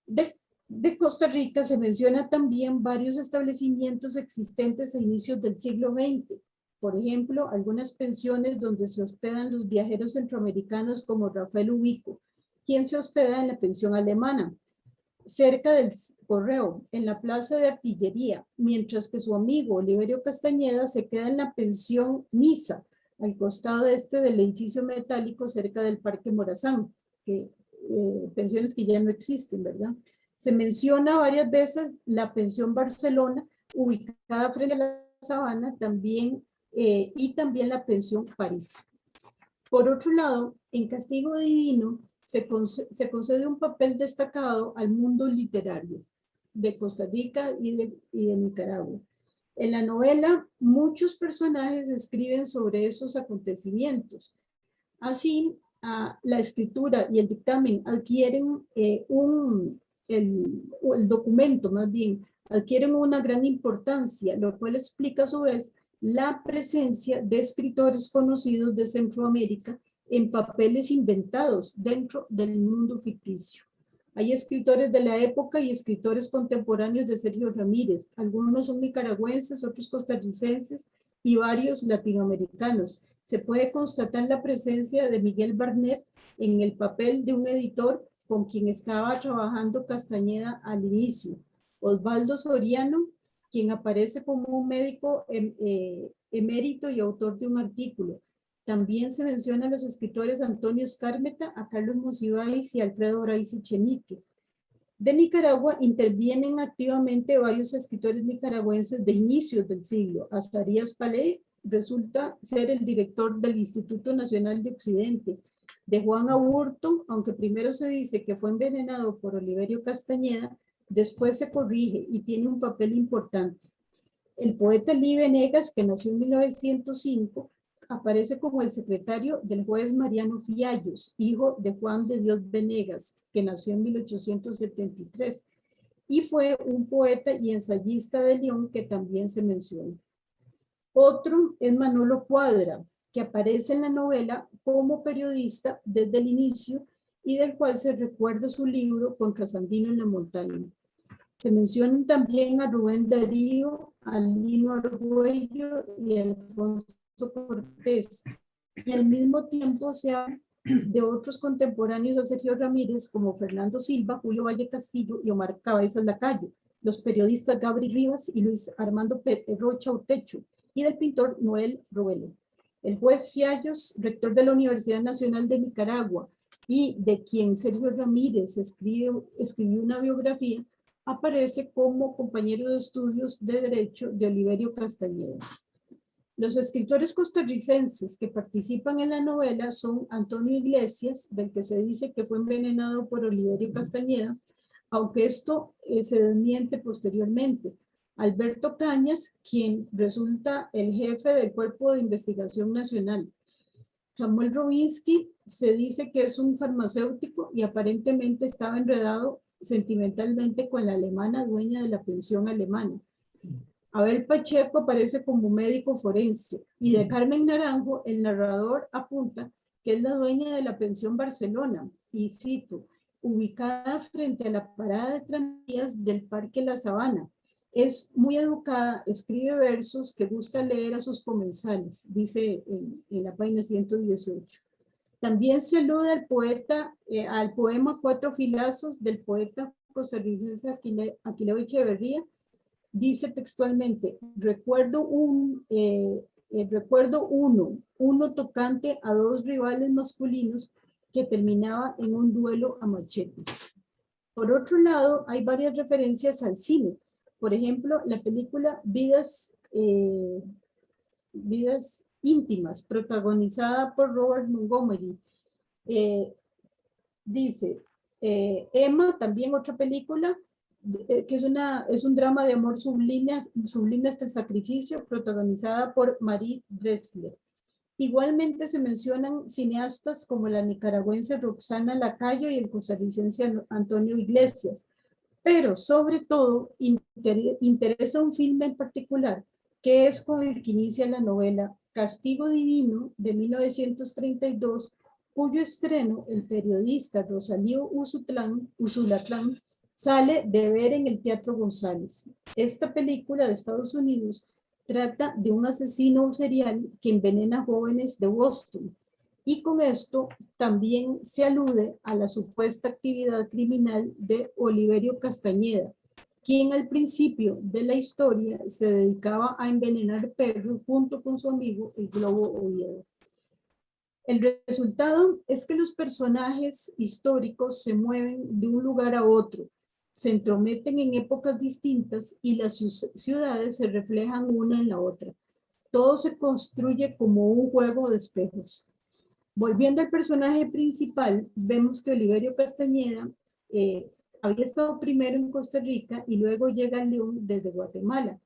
De Costa Rica se menciona también varios establecimientos existentes a inicios del siglo XX. Por ejemplo, algunas pensiones donde se hospedan los viajeros centroamericanos como Rafael Ubico, quien se hospeda en la pensión alemana, cerca del Correo, en la Plaza de Artillería, mientras que su amigo Oliverio Castañeda se queda en la pensión Niza, al costado del edificio metálico cerca del Parque Morazán, pensiones que ya no existen, ¿verdad? Se menciona varias veces la pensión Barcelona, ubicada frente a la Sabana, también, y también la pensión París. Por otro lado, en Castigo Divino, se concede un papel destacado al mundo literario de Costa Rica y de Nicaragua. En la novela, muchos personajes escriben sobre esos acontecimientos. Así, la escritura y el dictamen adquieren el documento más bien, adquieren una gran importancia, lo cual explica a su vez la presencia de escritores conocidos de Centroamérica en papeles inventados dentro del mundo ficticio. Hay escritores de la época y escritores contemporáneos de Sergio Ramírez. Algunos son nicaragüenses, otros costarricenses y varios latinoamericanos. Se puede constatar la presencia de Miguel Barnett en el papel de un editor con quien estaba trabajando Castañeda al inicio. Osvaldo Soriano, quien aparece como un médico emérito y autor de un artículo. También se menciona a los escritores Antonio Escármeta, a Carlos Monsiváis y Alfredo Brais Echenique. De Nicaragua intervienen activamente varios escritores nicaragüenses de inicios del siglo. Azarías Palé resulta ser el director del Instituto Nacional de Occidente. De Juan Aburto, aunque primero se dice que fue envenenado por Oliverio Castañeda, después se corrige y tiene un papel importante. El poeta Lee Venegas, que nació en 1905, aparece como el secretario del juez Mariano Fiallos, hijo de Juan de Dios Venegas, que nació en 1873, y fue un poeta y ensayista de León que también se menciona. Otro es Manolo Cuadra, que aparece en la novela como periodista desde el inicio y del cual se recuerda su libro Contra Sandino en la montaña. Se mencionan también a Rubén Darío, a Lino Argüello y a Alfonso Cortés. Y al mismo tiempo se habla de otros contemporáneos a Sergio Ramírez como Fernando Silva, Julio Valle Castillo y Omar Cabezas Lacayo, los periodistas Gabriel Rivas y Luis Armando Rocha Utecho, y del pintor Noel Robelo. El juez Fiallos, rector de la Universidad Nacional de Nicaragua y de quien Sergio Ramírez escribió una biografía, aparece como compañero de estudios de Derecho de Oliverio Castañeda. Los escritores costarricenses que participan en la novela son Antonio Iglesias, del que se dice que fue envenenado por Oliverio Castañeda, aunque esto se desmiente posteriormente. Alberto Cañas, quien resulta el jefe del Cuerpo de Investigación Nacional. Samuel Robinsky se dice que es un farmacéutico y aparentemente estaba enredado sentimentalmente con la alemana dueña de la pensión alemana. Abel Pacheco aparece como médico forense y de Carmen Naranjo el narrador apunta que es la dueña de la pensión Barcelona, y cito, ubicada frente a la parada de tranvías del Parque La Sabana. Es muy educada, escribe versos que gusta leer a sus comensales, dice en la página 118. También se alude al poema Cuatro Filazos del poeta costarricense Aquileo Echeverría. Dice textualmente, recuerdo uno tocante a dos rivales masculinos que terminaba en un duelo a machetes. Por otro lado, hay varias referencias al cine. Por ejemplo, la película Vidas vidas íntimas, protagonizada por Robert Montgomery. Dice, Emma, también otra película, que es un drama de amor sublime, sublime hasta el sacrificio, protagonizada por Marie Drexler. Igualmente se mencionan cineastas como la nicaragüense Roxana Lacayo y el costarricense Antonio Iglesias, pero sobre todo interesa un filme en particular, que es con el que inicia la novela Castigo Divino de 1932, cuyo estreno el periodista Rosalío Usulatlán sale de ver en el Teatro González. Esta película de Estados Unidos trata de un asesino serial que envenena jóvenes de Boston. Y con esto también se alude a la supuesta actividad criminal de Oliverio Castañeda, quien al principio de la historia se dedicaba a envenenar perros junto con su amigo el Globo Oviedo. El resultado es que los personajes históricos se mueven de un lugar a otro, se entrometen en épocas distintas y las ciudades se reflejan una en la otra. Todo se construye como un juego de espejos. Volviendo al personaje principal, vemos que Oliverio Castañeda había estado primero en Costa Rica y luego llega a León desde Guatemala.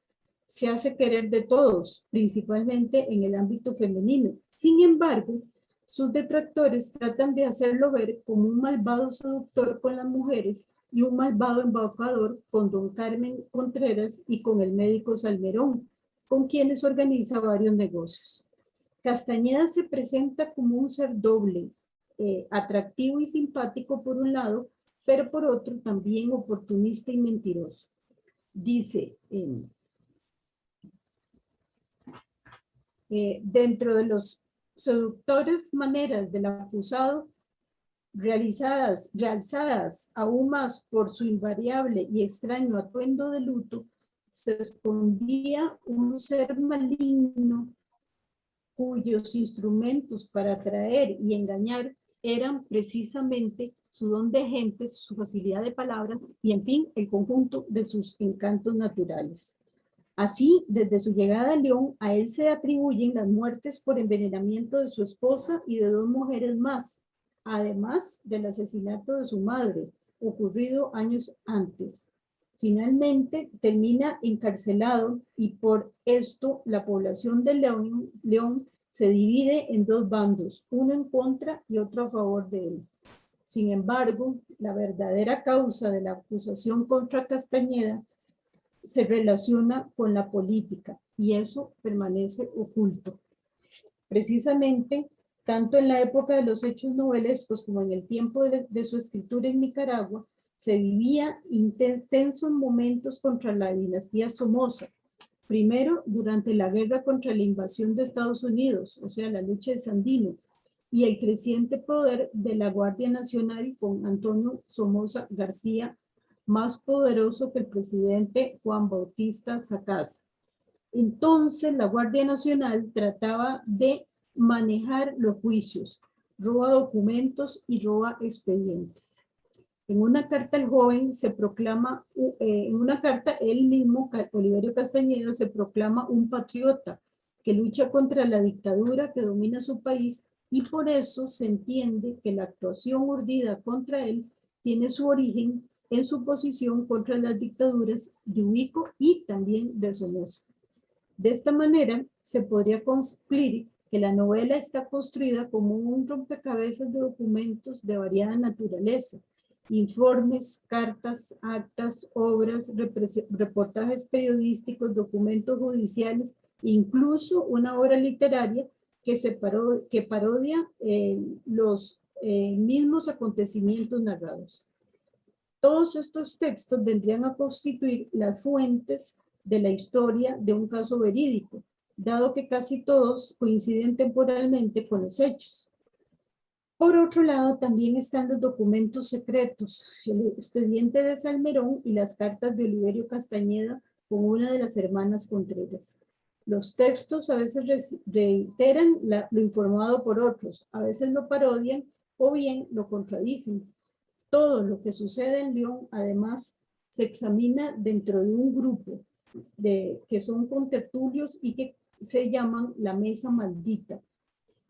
Se hace querer de todos, principalmente en el ámbito femenino. Sin embargo, sus detractores tratan de hacerlo ver como un malvado seductor con las mujeres y un malvado embaucador con don Carmen Contreras y con el médico Salmerón, con quienes organiza varios negocios. Castañeda se presenta como un ser doble, atractivo y simpático por un lado, pero por otro también oportunista y mentiroso. Dice, dentro de los seductores maneras del acusado, realzadas aún más por su invariable y extraño atuendo de luto, se escondía un ser maligno cuyos instrumentos para atraer y engañar eran precisamente su don de gentes, su facilidad de palabras y, en fin, el conjunto de sus encantos naturales. Así, desde su llegada a León, a él se atribuyen las muertes por envenenamiento de su esposa y de dos mujeres más, además del asesinato de su madre, ocurrido años antes. Finalmente, termina encarcelado y por esto la población de León se divide en dos bandos, uno en contra y otro a favor de él. Sin embargo, la verdadera causa de la acusación contra Castañeda se relaciona con la política y eso permanece oculto. Precisamente, tanto en la época de los hechos novelescos como en el tiempo de su escritura en Nicaragua, se vivía intensos momentos contra la dinastía Somoza. Primero, durante la guerra contra la invasión de Estados Unidos, o sea, la lucha de Sandino, y el creciente poder de la Guardia Nacional con Antonio Somoza García, más poderoso que el presidente Juan Bautista Sacasa. Entonces, la Guardia Nacional trataba de manejar los juicios, roba documentos y roba expedientes. En una carta al joven se proclama, en una carta él mismo, Oliverio Castañeda, se proclama un patriota que lucha contra la dictadura que domina su país y por eso se entiende que la actuación urdida contra él tiene su origen en su posición contra las dictaduras de Ubico y también de Somoza. De esta manera, se podría concluir que la novela está construida como un rompecabezas de documentos de variada naturaleza, informes, cartas, actas, obras, reportajes periodísticos, documentos judiciales, incluso una obra literaria que parodia los mismos acontecimientos narrados. Todos estos textos vendrían a constituir las fuentes de la historia de un caso verídico, dado que casi todos coinciden temporalmente con los hechos. Por otro lado, también están los documentos secretos, el expediente de Salmerón y las cartas de Oliverio Castañeda con una de las hermanas Contreras. Los textos a veces reiteran lo informado por otros, a veces lo parodian o bien lo contradicen. Todo lo que sucede en León, además, se examina dentro de un grupo que son contertulios y que se llaman la Mesa Maldita.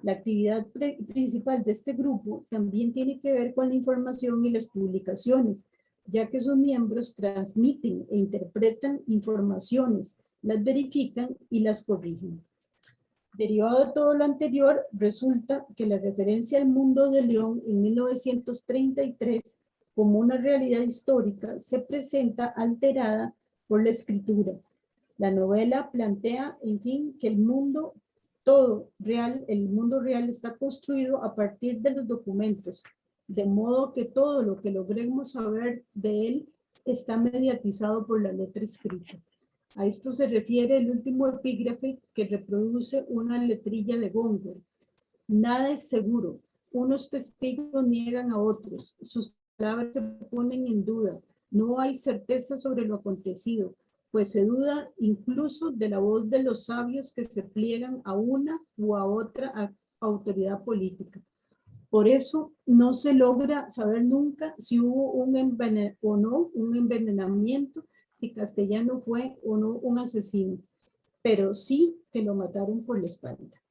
La actividad principal de este grupo también tiene que ver con la información y las publicaciones, ya que sus miembros transmiten e interpretan informaciones, las verifican y las corrigen. Derivado de todo lo anterior, resulta que la referencia al mundo de León en 1933 como una realidad histórica se presenta alterada por la escritura. La novela plantea, en fin, que el mundo real está construido a partir de los documentos, de modo que todo lo que logremos saber de él está mediatizado por la letra escrita. A esto se refiere el último epígrafe que reproduce una letrilla de Góngora. Nada es seguro, unos testigos niegan a otros, sus palabras se ponen en duda, no hay certeza sobre lo acontecido, pues se duda incluso de la voz de los sabios que se pliegan a una u a otra autoridad política. Por eso no se logra saber nunca si hubo un envenenamiento, si Castellano fue o no un asesino, pero sí que lo mataron por la espalda.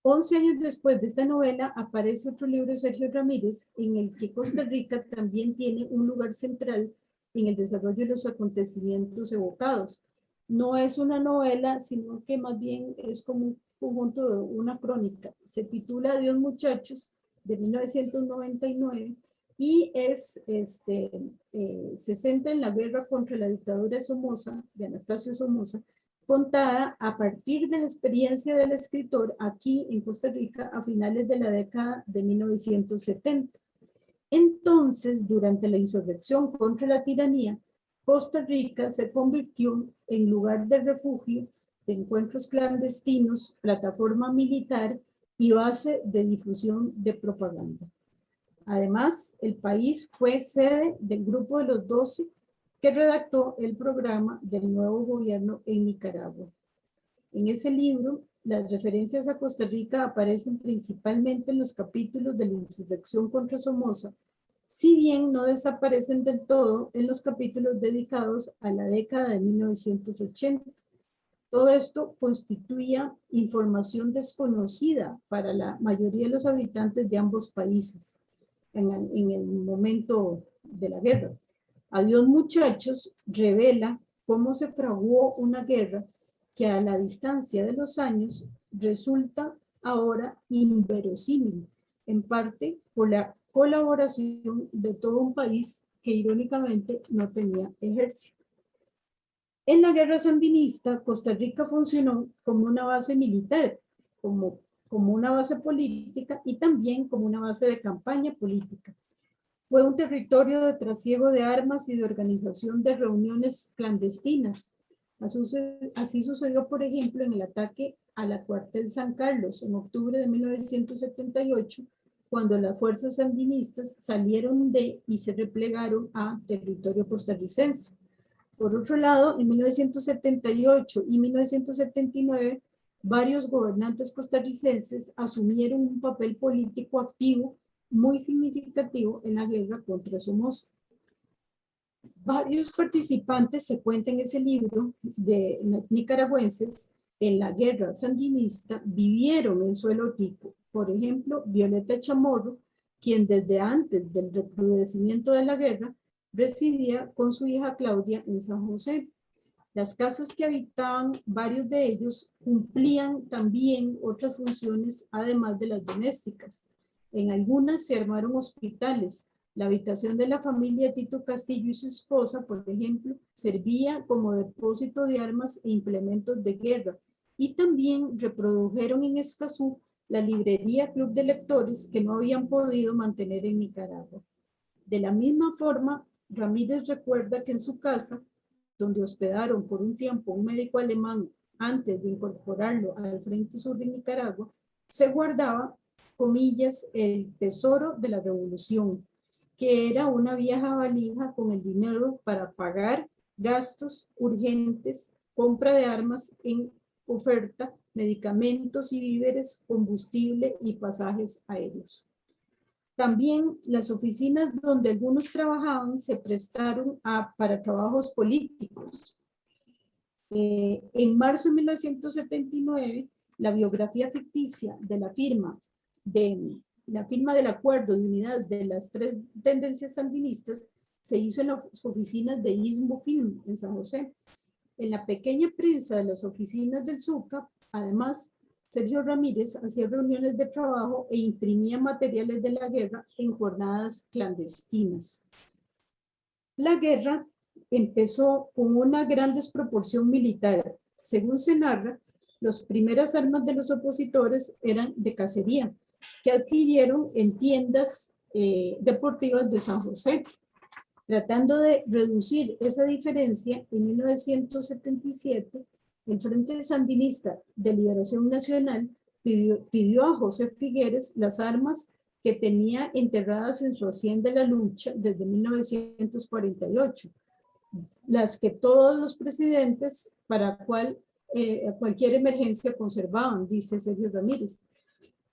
11 años después de esta novela aparece otro libro de Sergio Ramírez en el que Costa Rica también tiene un lugar central en el desarrollo de los acontecimientos evocados. No es una novela, sino que más bien es como un conjunto de una crónica. Se titula Adiós muchachos, de 1999, y se centra en la guerra contra la dictadura de Somoza, de Anastasio Somoza, contada a partir de la experiencia del escritor aquí en Costa Rica a finales de la década de 1970. Entonces, durante la insurrección contra la tiranía, Costa Rica se convirtió en lugar de refugio, de encuentros clandestinos, plataforma militar y base de difusión de propaganda. Además, el país fue sede del Grupo de los 12 que redactó el programa del nuevo gobierno en Nicaragua. En ese libro, las referencias a Costa Rica aparecen principalmente en los capítulos de la insurrección contra Somoza, si bien no desaparecen del todo en los capítulos dedicados a la década de 1980. Todo esto constituía información desconocida para la mayoría de los habitantes de ambos países en el momento de la guerra. Adiós muchachos revela cómo se fraguó una guerra que a la distancia de los años resulta ahora inverosímil, en parte por la colaboración de todo un país que irónicamente no tenía ejército. En la guerra sandinista, Costa Rica funcionó como una base militar, como una base política y también como una base de campaña política. Fue un territorio de trasiego de armas y de organización de reuniones clandestinas. Así sucedió, por ejemplo, en el ataque a la cuartel San Carlos en octubre de 1978, cuando las fuerzas sandinistas salieron de y se replegaron a territorio costarricense. Por otro lado, en 1978 y 1979, varios gobernantes costarricenses asumieron un papel político activo muy significativo en la guerra contra Somoza. Varios participantes, se cuenta en ese libro, de nicaragüenses en la guerra sandinista vivieron en suelo tico. Por ejemplo, Violeta Chamorro, quien desde antes del recrudecimiento de la guerra residía con su hija Claudia en San José. Las casas que habitaban varios de ellos cumplían también otras funciones además de las domésticas. En algunas se armaron hospitales. La habitación de la familia Tito Castillo y su esposa, por ejemplo, servía como depósito de armas e implementos de guerra. Y también reprodujeron en Escazú la librería Club de Lectores que no habían podido mantener en Nicaragua. De la misma forma, Ramírez recuerda que en su casa, donde hospedaron por un tiempo un médico alemán antes de incorporarlo al Frente Sur de Nicaragua, se guardaba, comillas, el tesoro de la revolución, que era una vieja valija con el dinero para pagar gastos urgentes, compra de armas en oferta, medicamentos y víveres, combustible y pasajes aéreos. También las oficinas donde algunos trabajaban se prestaron para trabajos políticos. En marzo de 1979, la biografía ficticia de la firma del acuerdo de unidad de las tres tendencias sandinistas se hizo en las oficinas de Istmo Film en San José. En la pequeña prensa de las oficinas del SUCA, además, Sergio Ramírez hacía reuniones de trabajo e imprimía materiales de la guerra en jornadas clandestinas. La guerra empezó con una gran desproporción militar. Según se narra, las primeras armas de los opositores eran de cacería, que adquirieron en tiendas deportivas de San José. Tratando de reducir esa diferencia, en 1977, el Frente Sandinista de Liberación Nacional pidió a José Figueres las armas que tenía enterradas en su hacienda La Lucha desde 1948, las que todos los presidentes para cualquier emergencia conservaban, dice Sergio Ramírez.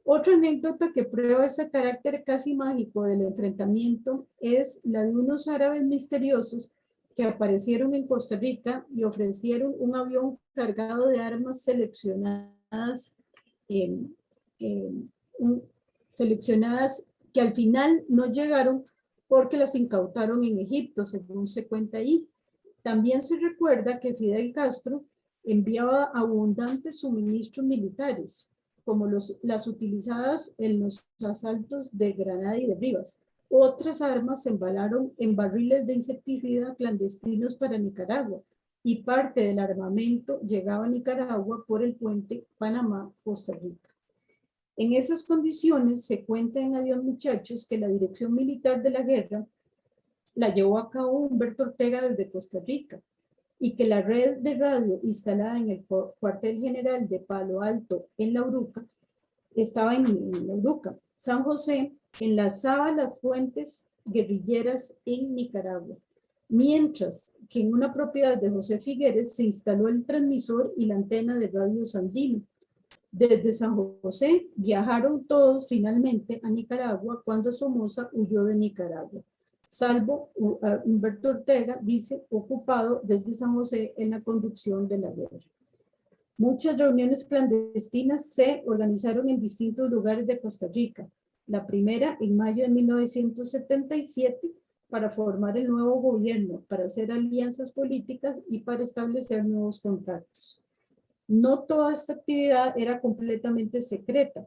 Otra anécdota que prueba ese carácter casi mágico del enfrentamiento es la de unos árabes misteriosos que aparecieron en Costa Rica y ofrecieron un avión cargado de armas seleccionadas, seleccionadas que al final no llegaron porque las incautaron en Egipto, según se cuenta ahí. También se recuerda que Fidel Castro enviaba abundantes suministros militares, como las utilizadas en los asaltos de Granada y de Rivas. Otras armas se embalaron en barriles de insecticida clandestinos para Nicaragua, y parte del armamento llegaba a Nicaragua por el puente Panamá-Costa Rica. En esas condiciones se cuenta en Adiós Muchachos que la dirección militar de la guerra la llevó a cabo Humberto Ortega desde Costa Rica, y que la red de radio instalada en el cuartel general de Palo Alto en La Uruca estaba en La Uruca. San José enlazaba las fuentes guerrilleras en Nicaragua, mientras que en una propiedad de José Figueres se instaló el transmisor y la antena de Radio Sandino. Desde San José viajaron todos finalmente a Nicaragua cuando Somoza huyó de Nicaragua, salvo Humberto Ortega, dice, ocupado desde San José en la conducción de la guerra. Muchas reuniones clandestinas se organizaron en distintos lugares de Costa Rica. La primera en mayo de 1977 para formar el nuevo gobierno, para hacer alianzas políticas y para establecer nuevos contactos. No toda esta actividad era completamente secreta.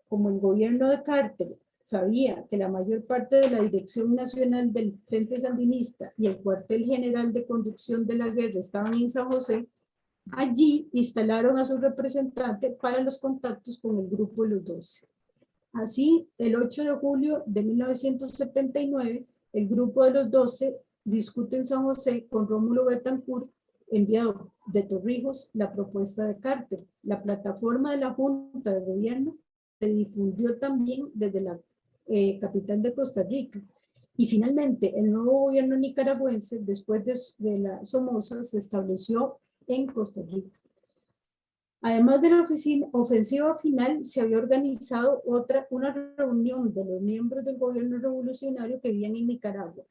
Como el gobierno de Carter sabía que la mayor parte de la dirección nacional del Frente Sandinista y el cuartel general de conducción de la guerra estaban en San José, allí instalaron a su representante para los contactos con el Grupo de los 12. Así, el 8 de julio de 1979, el Grupo de los 12 discute en San José con Rómulo Betancourt, enviado de Torrijos, la propuesta de Carter. La plataforma de la Junta de Gobierno se difundió también desde la capital de Costa Rica. Y finalmente, el nuevo gobierno nicaragüense, después de la Somoza, se estableció en Costa Rica. Además de la ofensiva final, se había organizado una reunión de los miembros del gobierno revolucionario que vivían en Nicaragua.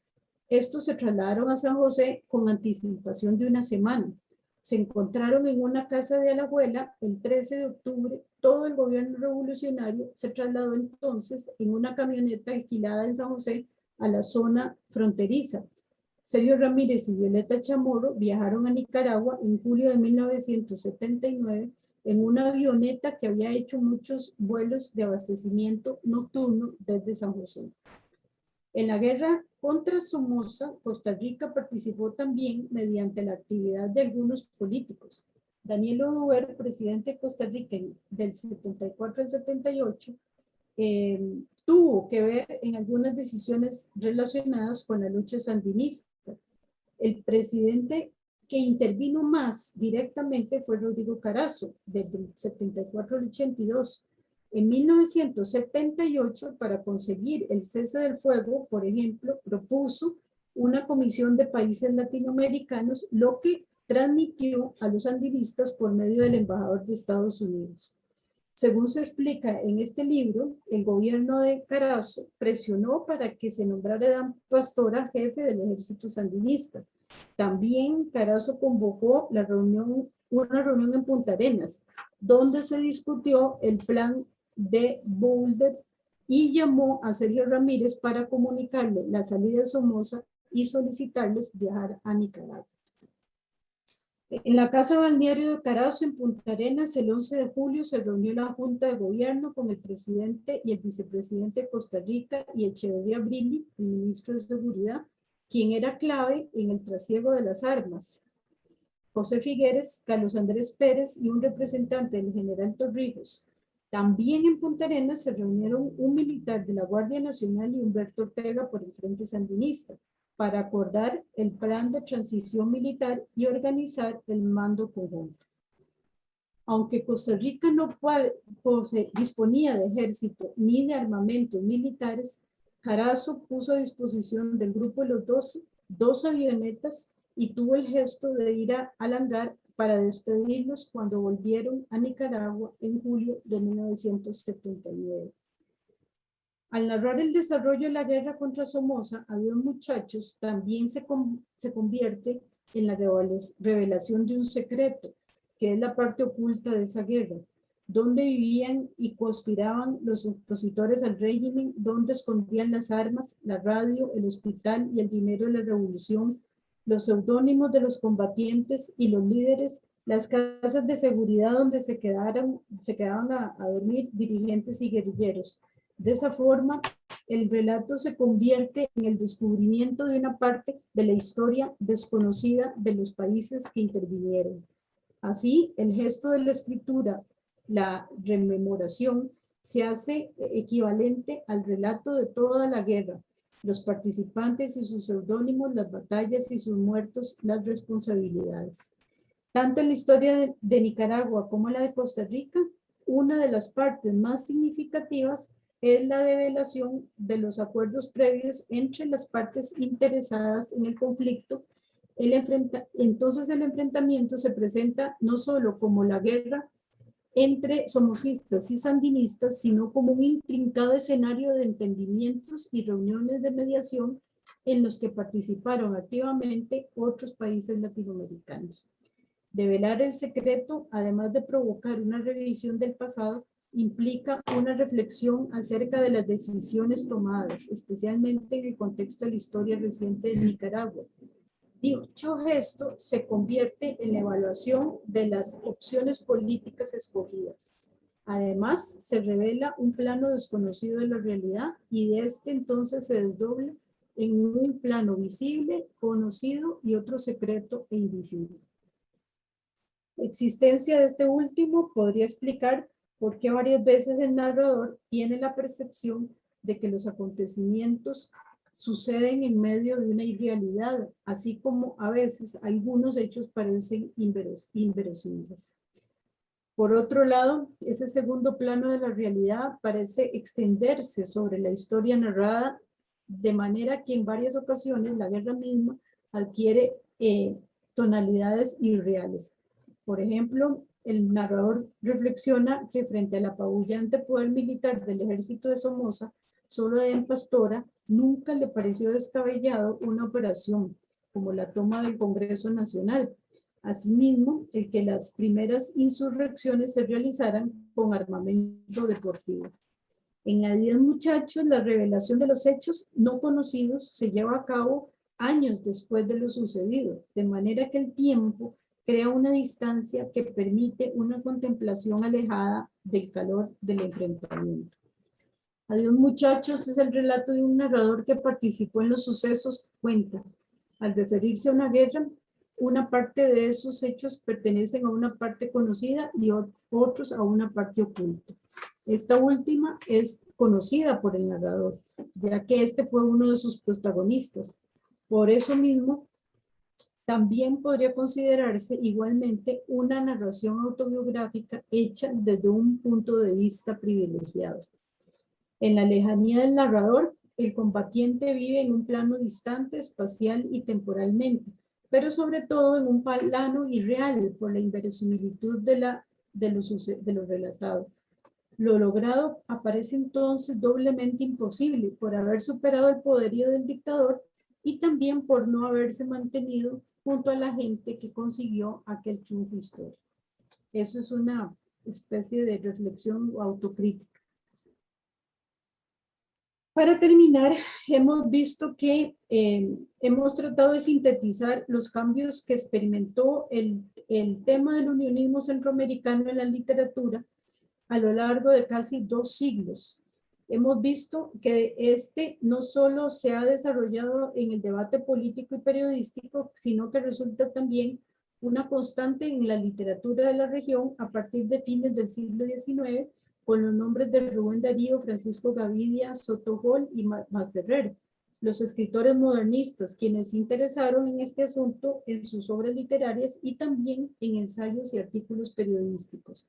Estos se trasladaron a San José con anticipación de una semana. Se encontraron en una casa de Alajuela el 13 de octubre. Todo el gobierno revolucionario se trasladó entonces en una camioneta alquilada en San José a la zona fronteriza. Sergio Ramírez y Violeta Chamorro viajaron a Nicaragua en julio de 1979 en una avioneta que había hecho muchos vuelos de abastecimiento nocturno desde San José. En la guerra contra Somoza, Costa Rica participó también mediante la actividad de algunos políticos. Daniel Oduber, presidente de Costa Rica del 74 al 78, tuvo que ver en algunas decisiones relacionadas con la lucha sandinista. El presidente que intervino más directamente fue Rodrigo Carazo, desde el 74 al 82. En 1978, para conseguir el cese del fuego, por ejemplo, propuso una comisión de países latinoamericanos, lo que transmitió a los sandinistas por medio del embajador de Estados Unidos. Según se explica en este libro, el gobierno de Carazo presionó para que se nombrara Dan Pastora jefe del ejército sandinista. También Carazo convocó una reunión en Punta Arenas, donde se discutió el plan de Boulder y llamó a Sergio Ramírez para comunicarle la salida de Somoza y solicitarles viajar a Nicaragua. En la Casa Balneario de Carazo, en Punta Arenas, el 11 de julio se reunió la Junta de Gobierno con el presidente y el vicepresidente de Costa Rica y Echeverría Brilli, el ministro de Seguridad, quien era clave en el trasiego de las armas. José Figueres, Carlos Andrés Pérez y un representante del general Torrijos. También en Punta Arenas se reunieron un militar de la Guardia Nacional y Humberto Ortega por el Frente Sandinista para acordar el plan de transición militar y organizar el mando conjunto. Aunque Costa Rica no disponía de ejército ni de armamentos militares, Carazo puso a disposición del grupo de los 12 dos avionetas y tuvo el gesto de ir al hangar para despedirlos cuando volvieron a Nicaragua en julio de 1979. Al narrar el desarrollo de la guerra contra Somoza, Avión Muchachos también se convierte en la revelación de un secreto, que es la parte oculta de esa guerra, donde vivían y conspiraban los opositores al régimen, donde escondían las armas, la radio, el hospital y el dinero de la revolución, los seudónimos de los combatientes y los líderes, las casas de seguridad donde se quedaban a dormir dirigentes y guerrilleros. De esa forma, el relato se convierte en el descubrimiento de una parte de la historia desconocida de los países que intervinieron. Así, el gesto de la escritura, la rememoración, se hace equivalente al relato de toda la guerra, los participantes y sus seudónimos, las batallas y sus muertos, las responsabilidades. Tanto en la historia de Nicaragua como en la de Costa Rica, una de las partes más significativas es la develación de los acuerdos previos entre las partes interesadas en el conflicto. Entonces el enfrentamiento se presenta no solo como la guerra entre somocistas y sandinistas, sino como un intrincado escenario de entendimientos y reuniones de mediación en los que participaron activamente otros países latinoamericanos. Develar el secreto, además de provocar una revisión del pasado, implica una reflexión acerca de las decisiones tomadas, especialmente en el contexto de la historia reciente de Nicaragua. Dicho gesto se convierte en la evaluación de las opciones políticas escogidas. Además, se revela un plano desconocido de la realidad y de este entonces se desdobla en un plano visible, conocido y otro secreto e invisible. La existencia de este último podría explicar por qué varias veces el narrador tiene la percepción de que los acontecimientos suceden en medio de una irrealidad, así como a veces algunos hechos parecen inverosímiles. Por otro lado, ese segundo plano de la realidad parece extenderse sobre la historia narrada, de manera que en varias ocasiones la guerra misma adquiere tonalidades irreales. Por ejemplo, el narrador reflexiona que frente al apabullante poder militar del ejército de Somoza, solo a Edén Pastora nunca le pareció descabellado una operación como la toma del Congreso Nacional. Asimismo, el que las primeras insurrecciones se realizaran con armamento deportivo. En Avión Muchachos, la revelación de los hechos no conocidos se lleva a cabo años después de lo sucedido, de manera que el tiempo crea una distancia que permite una contemplación alejada del calor del enfrentamiento. Adiós Muchachos es el relato de un narrador que participó en los sucesos. Cuenta, al referirse a una guerra, una parte de esos hechos pertenecen a una parte conocida y otros a una parte oculta. Esta última es conocida por el narrador, ya que este fue uno de sus protagonistas. Por eso mismo, también podría considerarse igualmente una narración autobiográfica hecha desde un punto de vista privilegiado. En la lejanía del narrador, el combatiente vive en un plano distante, espacial y temporalmente, pero sobre todo en un plano irreal por la inverosimilitud de lo relatado. Lo logrado aparece entonces doblemente imposible por haber superado el poderío del dictador y también por no haberse mantenido junto a la gente que consiguió aquel triunfo histórico. Eso es una especie de reflexión o autocrítica. Para terminar, hemos visto que hemos tratado de sintetizar los cambios que experimentó el tema del unionismo centroamericano en la literatura a lo largo de casi 2 siglos. Hemos visto que este no solo se ha desarrollado en el debate político y periodístico, sino que resulta también una constante en la literatura de la región a partir de fines del siglo XIX, con los nombres de Rubén Darío, Francisco Gavidia, Soto Hall y Malferrer, los escritores modernistas, quienes se interesaron en este asunto en sus obras literarias y también en ensayos y artículos periodísticos.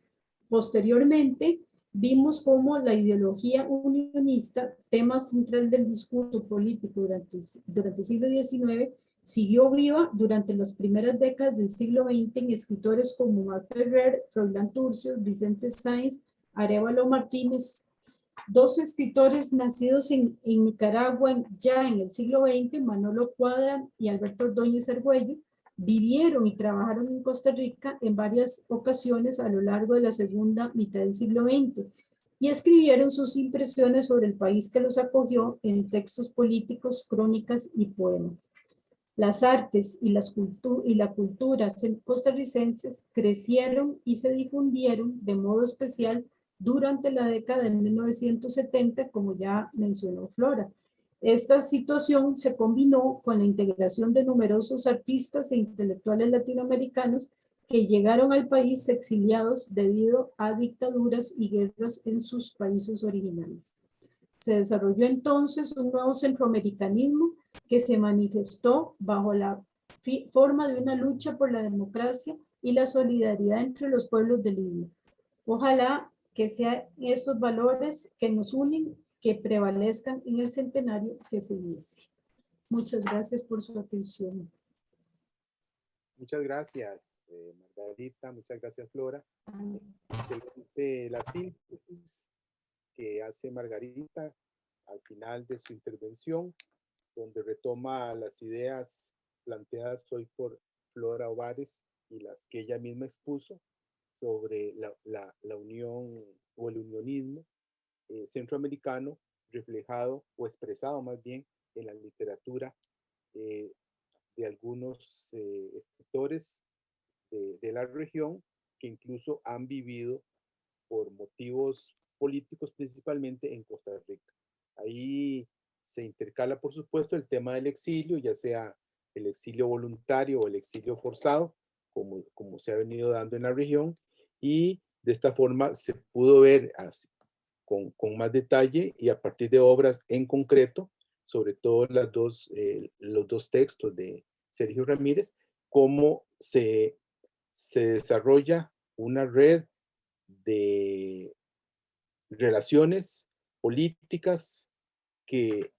Posteriormente, vimos cómo la ideología unionista, tema central del discurso político durante el siglo XIX, siguió viva durante las primeras décadas del siglo XX en escritores como Marc Ferrer, Froilán Turcios, Vicente Sáenz, Arévalo Martínez, 2 escritores nacidos en Nicaragua ya en el siglo XX, Manolo Cuadra y Alberto Ordóñez Argüello, vivieron y trabajaron en Costa Rica en varias ocasiones a lo largo de la segunda mitad del siglo XX y escribieron sus impresiones sobre el país que los acogió en textos políticos, crónicas y poemas. Las artes y la cultura costarricenses crecieron y se difundieron de modo especial durante la década de 1970, como ya mencionó Flora. Esta situación se combinó con la integración de numerosos artistas e intelectuales latinoamericanos que llegaron al país exiliados debido a dictaduras y guerras en sus países originales. Se desarrolló entonces un nuevo centroamericanismo que se manifestó bajo la forma de una lucha por la democracia y la solidaridad entre los pueblos del Istmo. Ojalá que sean estos valores que nos unen, que prevalezcan en el centenario que se inicia. Muchas gracias por su atención. Muchas gracias, Margarita. Muchas gracias, Flora. Excelente la síntesis que hace Margarita al final de su intervención, donde retoma las ideas planteadas hoy por Flora Ovares y las que ella misma expuso sobre la unión o el unionismo centroamericano reflejado o expresado más bien en la literatura de algunos escritores de la región que incluso han vivido por motivos políticos principalmente en Costa Rica. Ahí se intercala, por supuesto, el tema del exilio, ya sea el exilio voluntario o el exilio forzado, como se ha venido dando en la región, y de esta forma se pudo ver así, con más detalle y a partir de obras en concreto, sobre todo los dos textos de Sergio Ramírez, cómo se desarrolla una red de relaciones políticas que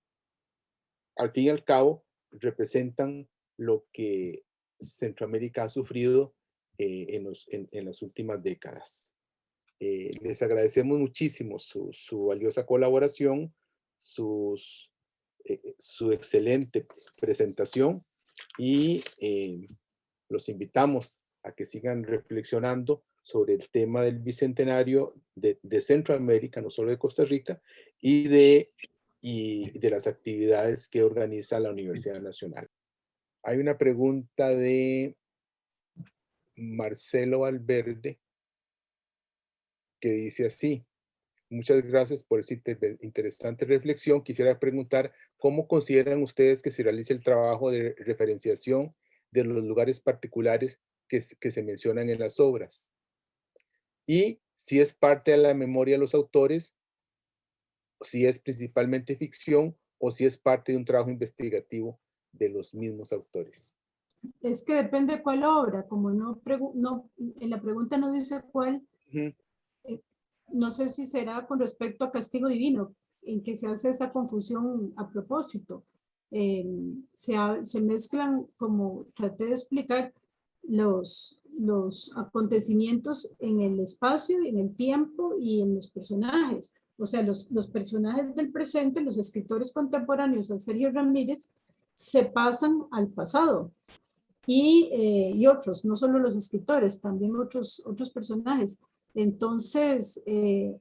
al fin y al cabo representan lo que Centroamérica ha sufrido en las últimas décadas. Les agradecemos muchísimo su valiosa colaboración, su excelente presentación y los invitamos a que sigan reflexionando sobre el tema del bicentenario de Centroamérica, no solo de Costa Rica, y de las actividades que organiza la Universidad Nacional. Hay una pregunta de Marcelo Valverde que dice así: muchas gracias por esa interesante reflexión. Quisiera preguntar, ¿cómo consideran ustedes que se realice el trabajo de referenciación de los lugares particulares que se mencionan en las obras? Y si es parte de la memoria de los autores, si es principalmente ficción o si es parte de un trabajo investigativo de los mismos autores. Es que depende de cuál obra, como en la pregunta no dice cuál. No sé si será con respecto a Castigo Divino, en que se hace esa confusión a propósito. Se mezclan, como traté de explicar, los acontecimientos en el espacio, en el tiempo y en los personajes. O sea, los personajes del presente, los escritores contemporáneos a Sergio Ramírez, se pasan al pasado. Y otros, no solo los escritores, también otros personajes. Entonces,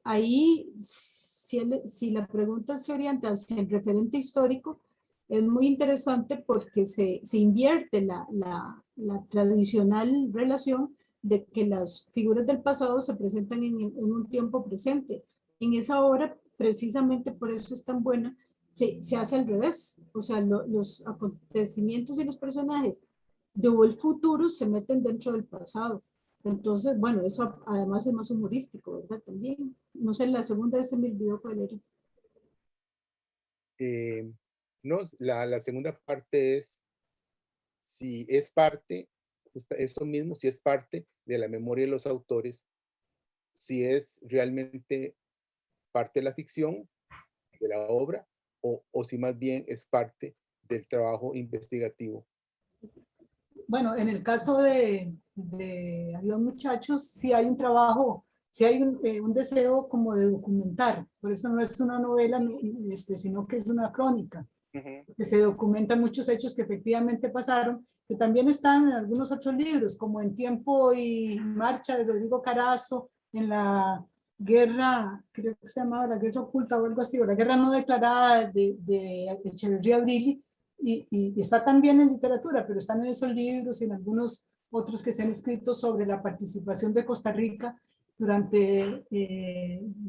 ahí, si la pregunta se orienta hacia el referente histórico, es muy interesante porque se invierte la tradicional relación de que las figuras del pasado se presentan en un tiempo presente. En esa obra, precisamente por eso es tan buena, se hace al revés. O sea, los acontecimientos y los personajes de el futuro se meten dentro del pasado. Entonces, bueno, eso además es más humorístico, ¿verdad? También. No sé, la segunda vez se me olvidó cuál era. No, la segunda parte es si es parte, esto mismo, si es parte de la memoria de los autores, si es realmente parte de la ficción, de la obra, o si más bien es parte del trabajo investigativo. Bueno, en el caso de Adiós Muchachos, sí hay un trabajo, sí hay un deseo como de documentar. Por eso no es una novela, sino que es una crónica. Que se documentan muchos hechos que efectivamente pasaron, que también están en algunos otros libros, como En Tiempo y Marcha de Rodrigo Carazo, en la guerra, creo que se llamaba la guerra oculta o algo así, o la guerra no declarada de Echeverría Brilli, y está también en literatura, pero están en esos libros y en algunos otros que se han escrito sobre la participación de Costa Rica durante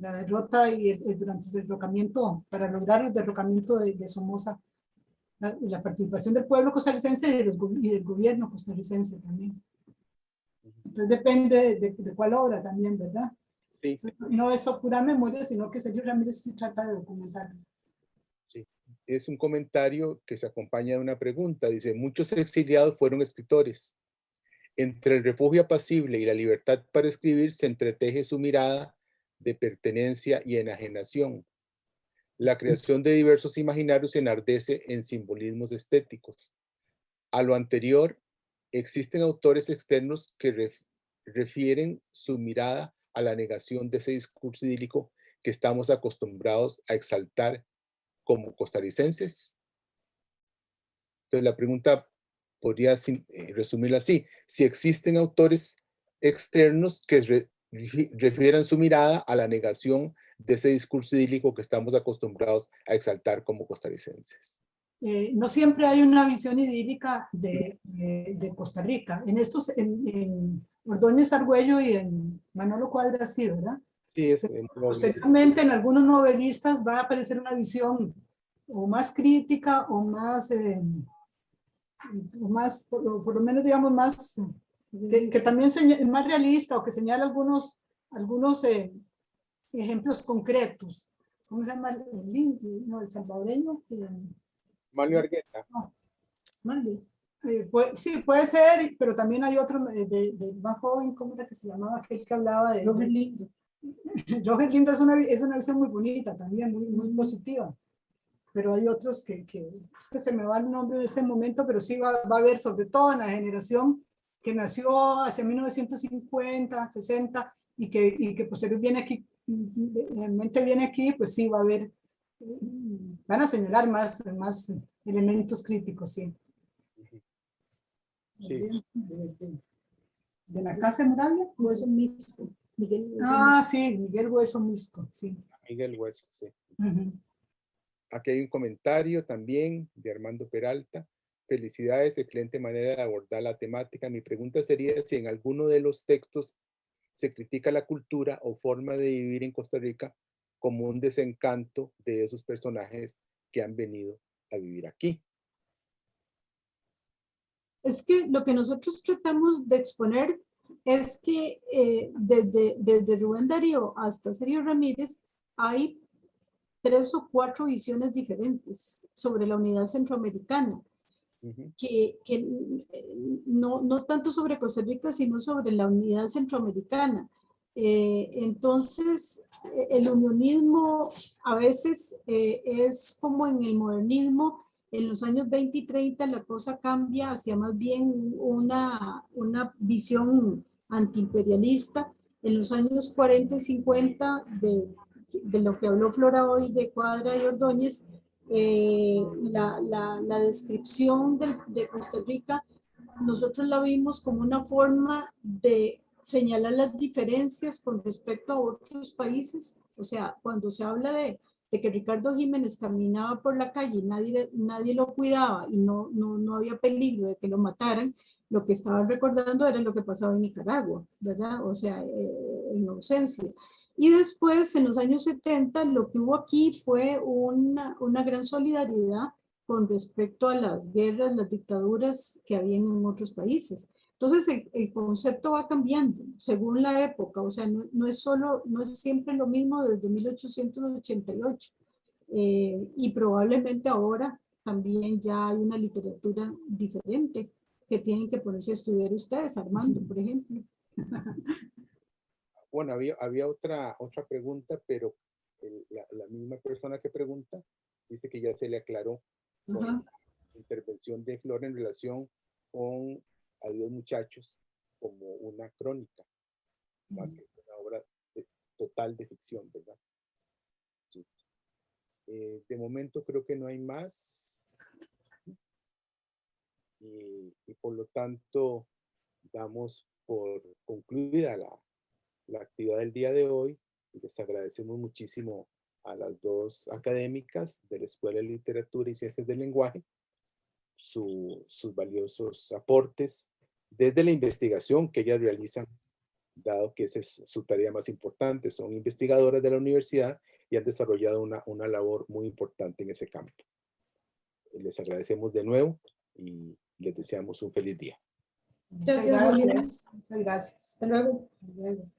la derrota y durante el derrocamiento, para lograr el derrocamiento de Somoza, la participación del pueblo costarricense y del gobierno costarricense también. Entonces depende de cuál obra también, ¿verdad? Sí, sí. No es pura memoria, sino que Sergio Ramírez sí trata de documentar. Sí. Es un comentario que se acompaña de una pregunta. Dice, muchos exiliados fueron escritores. Entre el refugio apacible y la libertad para escribir se entreteje su mirada de pertenencia y enajenación. La creación de diversos imaginarios enardece en simbolismos estéticos. A lo anterior, existen autores externos que refieren su mirada a la negación de ese discurso idílico que estamos acostumbrados a exaltar como costarricenses. Entonces la pregunta podría resumirla así. Si existen autores externos que refieran su mirada a la negación de ese discurso idílico que estamos acostumbrados a exaltar como costarricenses. No siempre hay una visión idílica de Costa Rica. En Ordóñez Argüello y en Manolo Cuadra, sí, ¿verdad? Sí, es posteriormente en algunos novelistas va a aparecer una visión o más crítica o más, por lo menos digamos más, que también es más realista o que señala algunos ejemplos concretos. ¿Cómo se llama? El salvadoreño. Manuel Argueta. No, sí, puede ser, pero también hay otro más joven, ¿cómo era que se llamaba? Aquel que hablaba de Roger Lindo. Roger Lindo es una visión muy bonita también, muy positiva. Pero hay otros que es que se me va el nombre en este momento, pero sí va a haber, sobre todo en la generación que nació hacia 1950, 60 y que posteriormente viene aquí, pues sí va a haber, van a señalar más elementos críticos, sí. Sí. De la Casa de Muralla. Hueso Mixto. Miguel Hueso Mixto. Sí, Miguel Hueso Mixto, sí. Miguel Hueso, sí. Aquí hay un comentario también de Armando Peralta. Felicidades, excelente manera de abordar la temática. Mi pregunta sería si en alguno de los textos se critica la cultura o forma de vivir en Costa Rica como un desencanto de esos personajes que han venido a vivir aquí. Es que lo que nosotros tratamos de exponer es que desde Rubén Darío hasta Sergio Ramírez hay 3 o 4 visiones diferentes sobre la unidad centroamericana, que no tanto sobre Costa Rica, sino sobre la unidad centroamericana. Entonces, el unionismo a veces es como en el modernismo. En los años 20 y 30 la cosa cambia hacia más bien una visión antiimperialista. En los años 40 y 50 de lo que habló Flora hoy de Cuadra y Ordóñez, La descripción de Costa Rica, nosotros la vimos como una forma de señalar las diferencias con respecto a otros países. O sea, cuando se habla de que Ricardo Jiménez caminaba por la calle y nadie lo cuidaba y no había peligro de que lo mataran, lo que estaban recordando era lo que pasaba en Nicaragua, ¿verdad? O sea, en ausencia. Y después, en los años 70, lo que hubo aquí fue una gran solidaridad con respecto a las guerras, las dictaduras que habían en otros países. Entonces, el concepto va cambiando según la época, o sea, no es siempre lo mismo desde 1888. Y probablemente ahora también ya hay una literatura diferente que tienen que ponerse a estudiar ustedes, Armando, por ejemplo. Bueno, había otra pregunta, pero la misma persona que pregunta dice que ya se le aclaró con la intervención de Flora en relación con Adiós Muchachos como una crónica, más que una obra total de ficción, ¿verdad? Sí. De momento creo que no hay más. Y por lo tanto damos por concluida la actividad del día de hoy y les agradecemos muchísimo a las dos académicas de la Escuela de Literatura y Ciencias del Lenguaje sus valiosos aportes desde la investigación que ellas realizan, dado que esa es su tarea más importante. Son investigadoras de la universidad y han desarrollado una labor muy importante en ese campo. Les agradecemos de nuevo y les deseamos un feliz día. Gracias, Julián. Muchas gracias. Hasta luego. Hasta luego.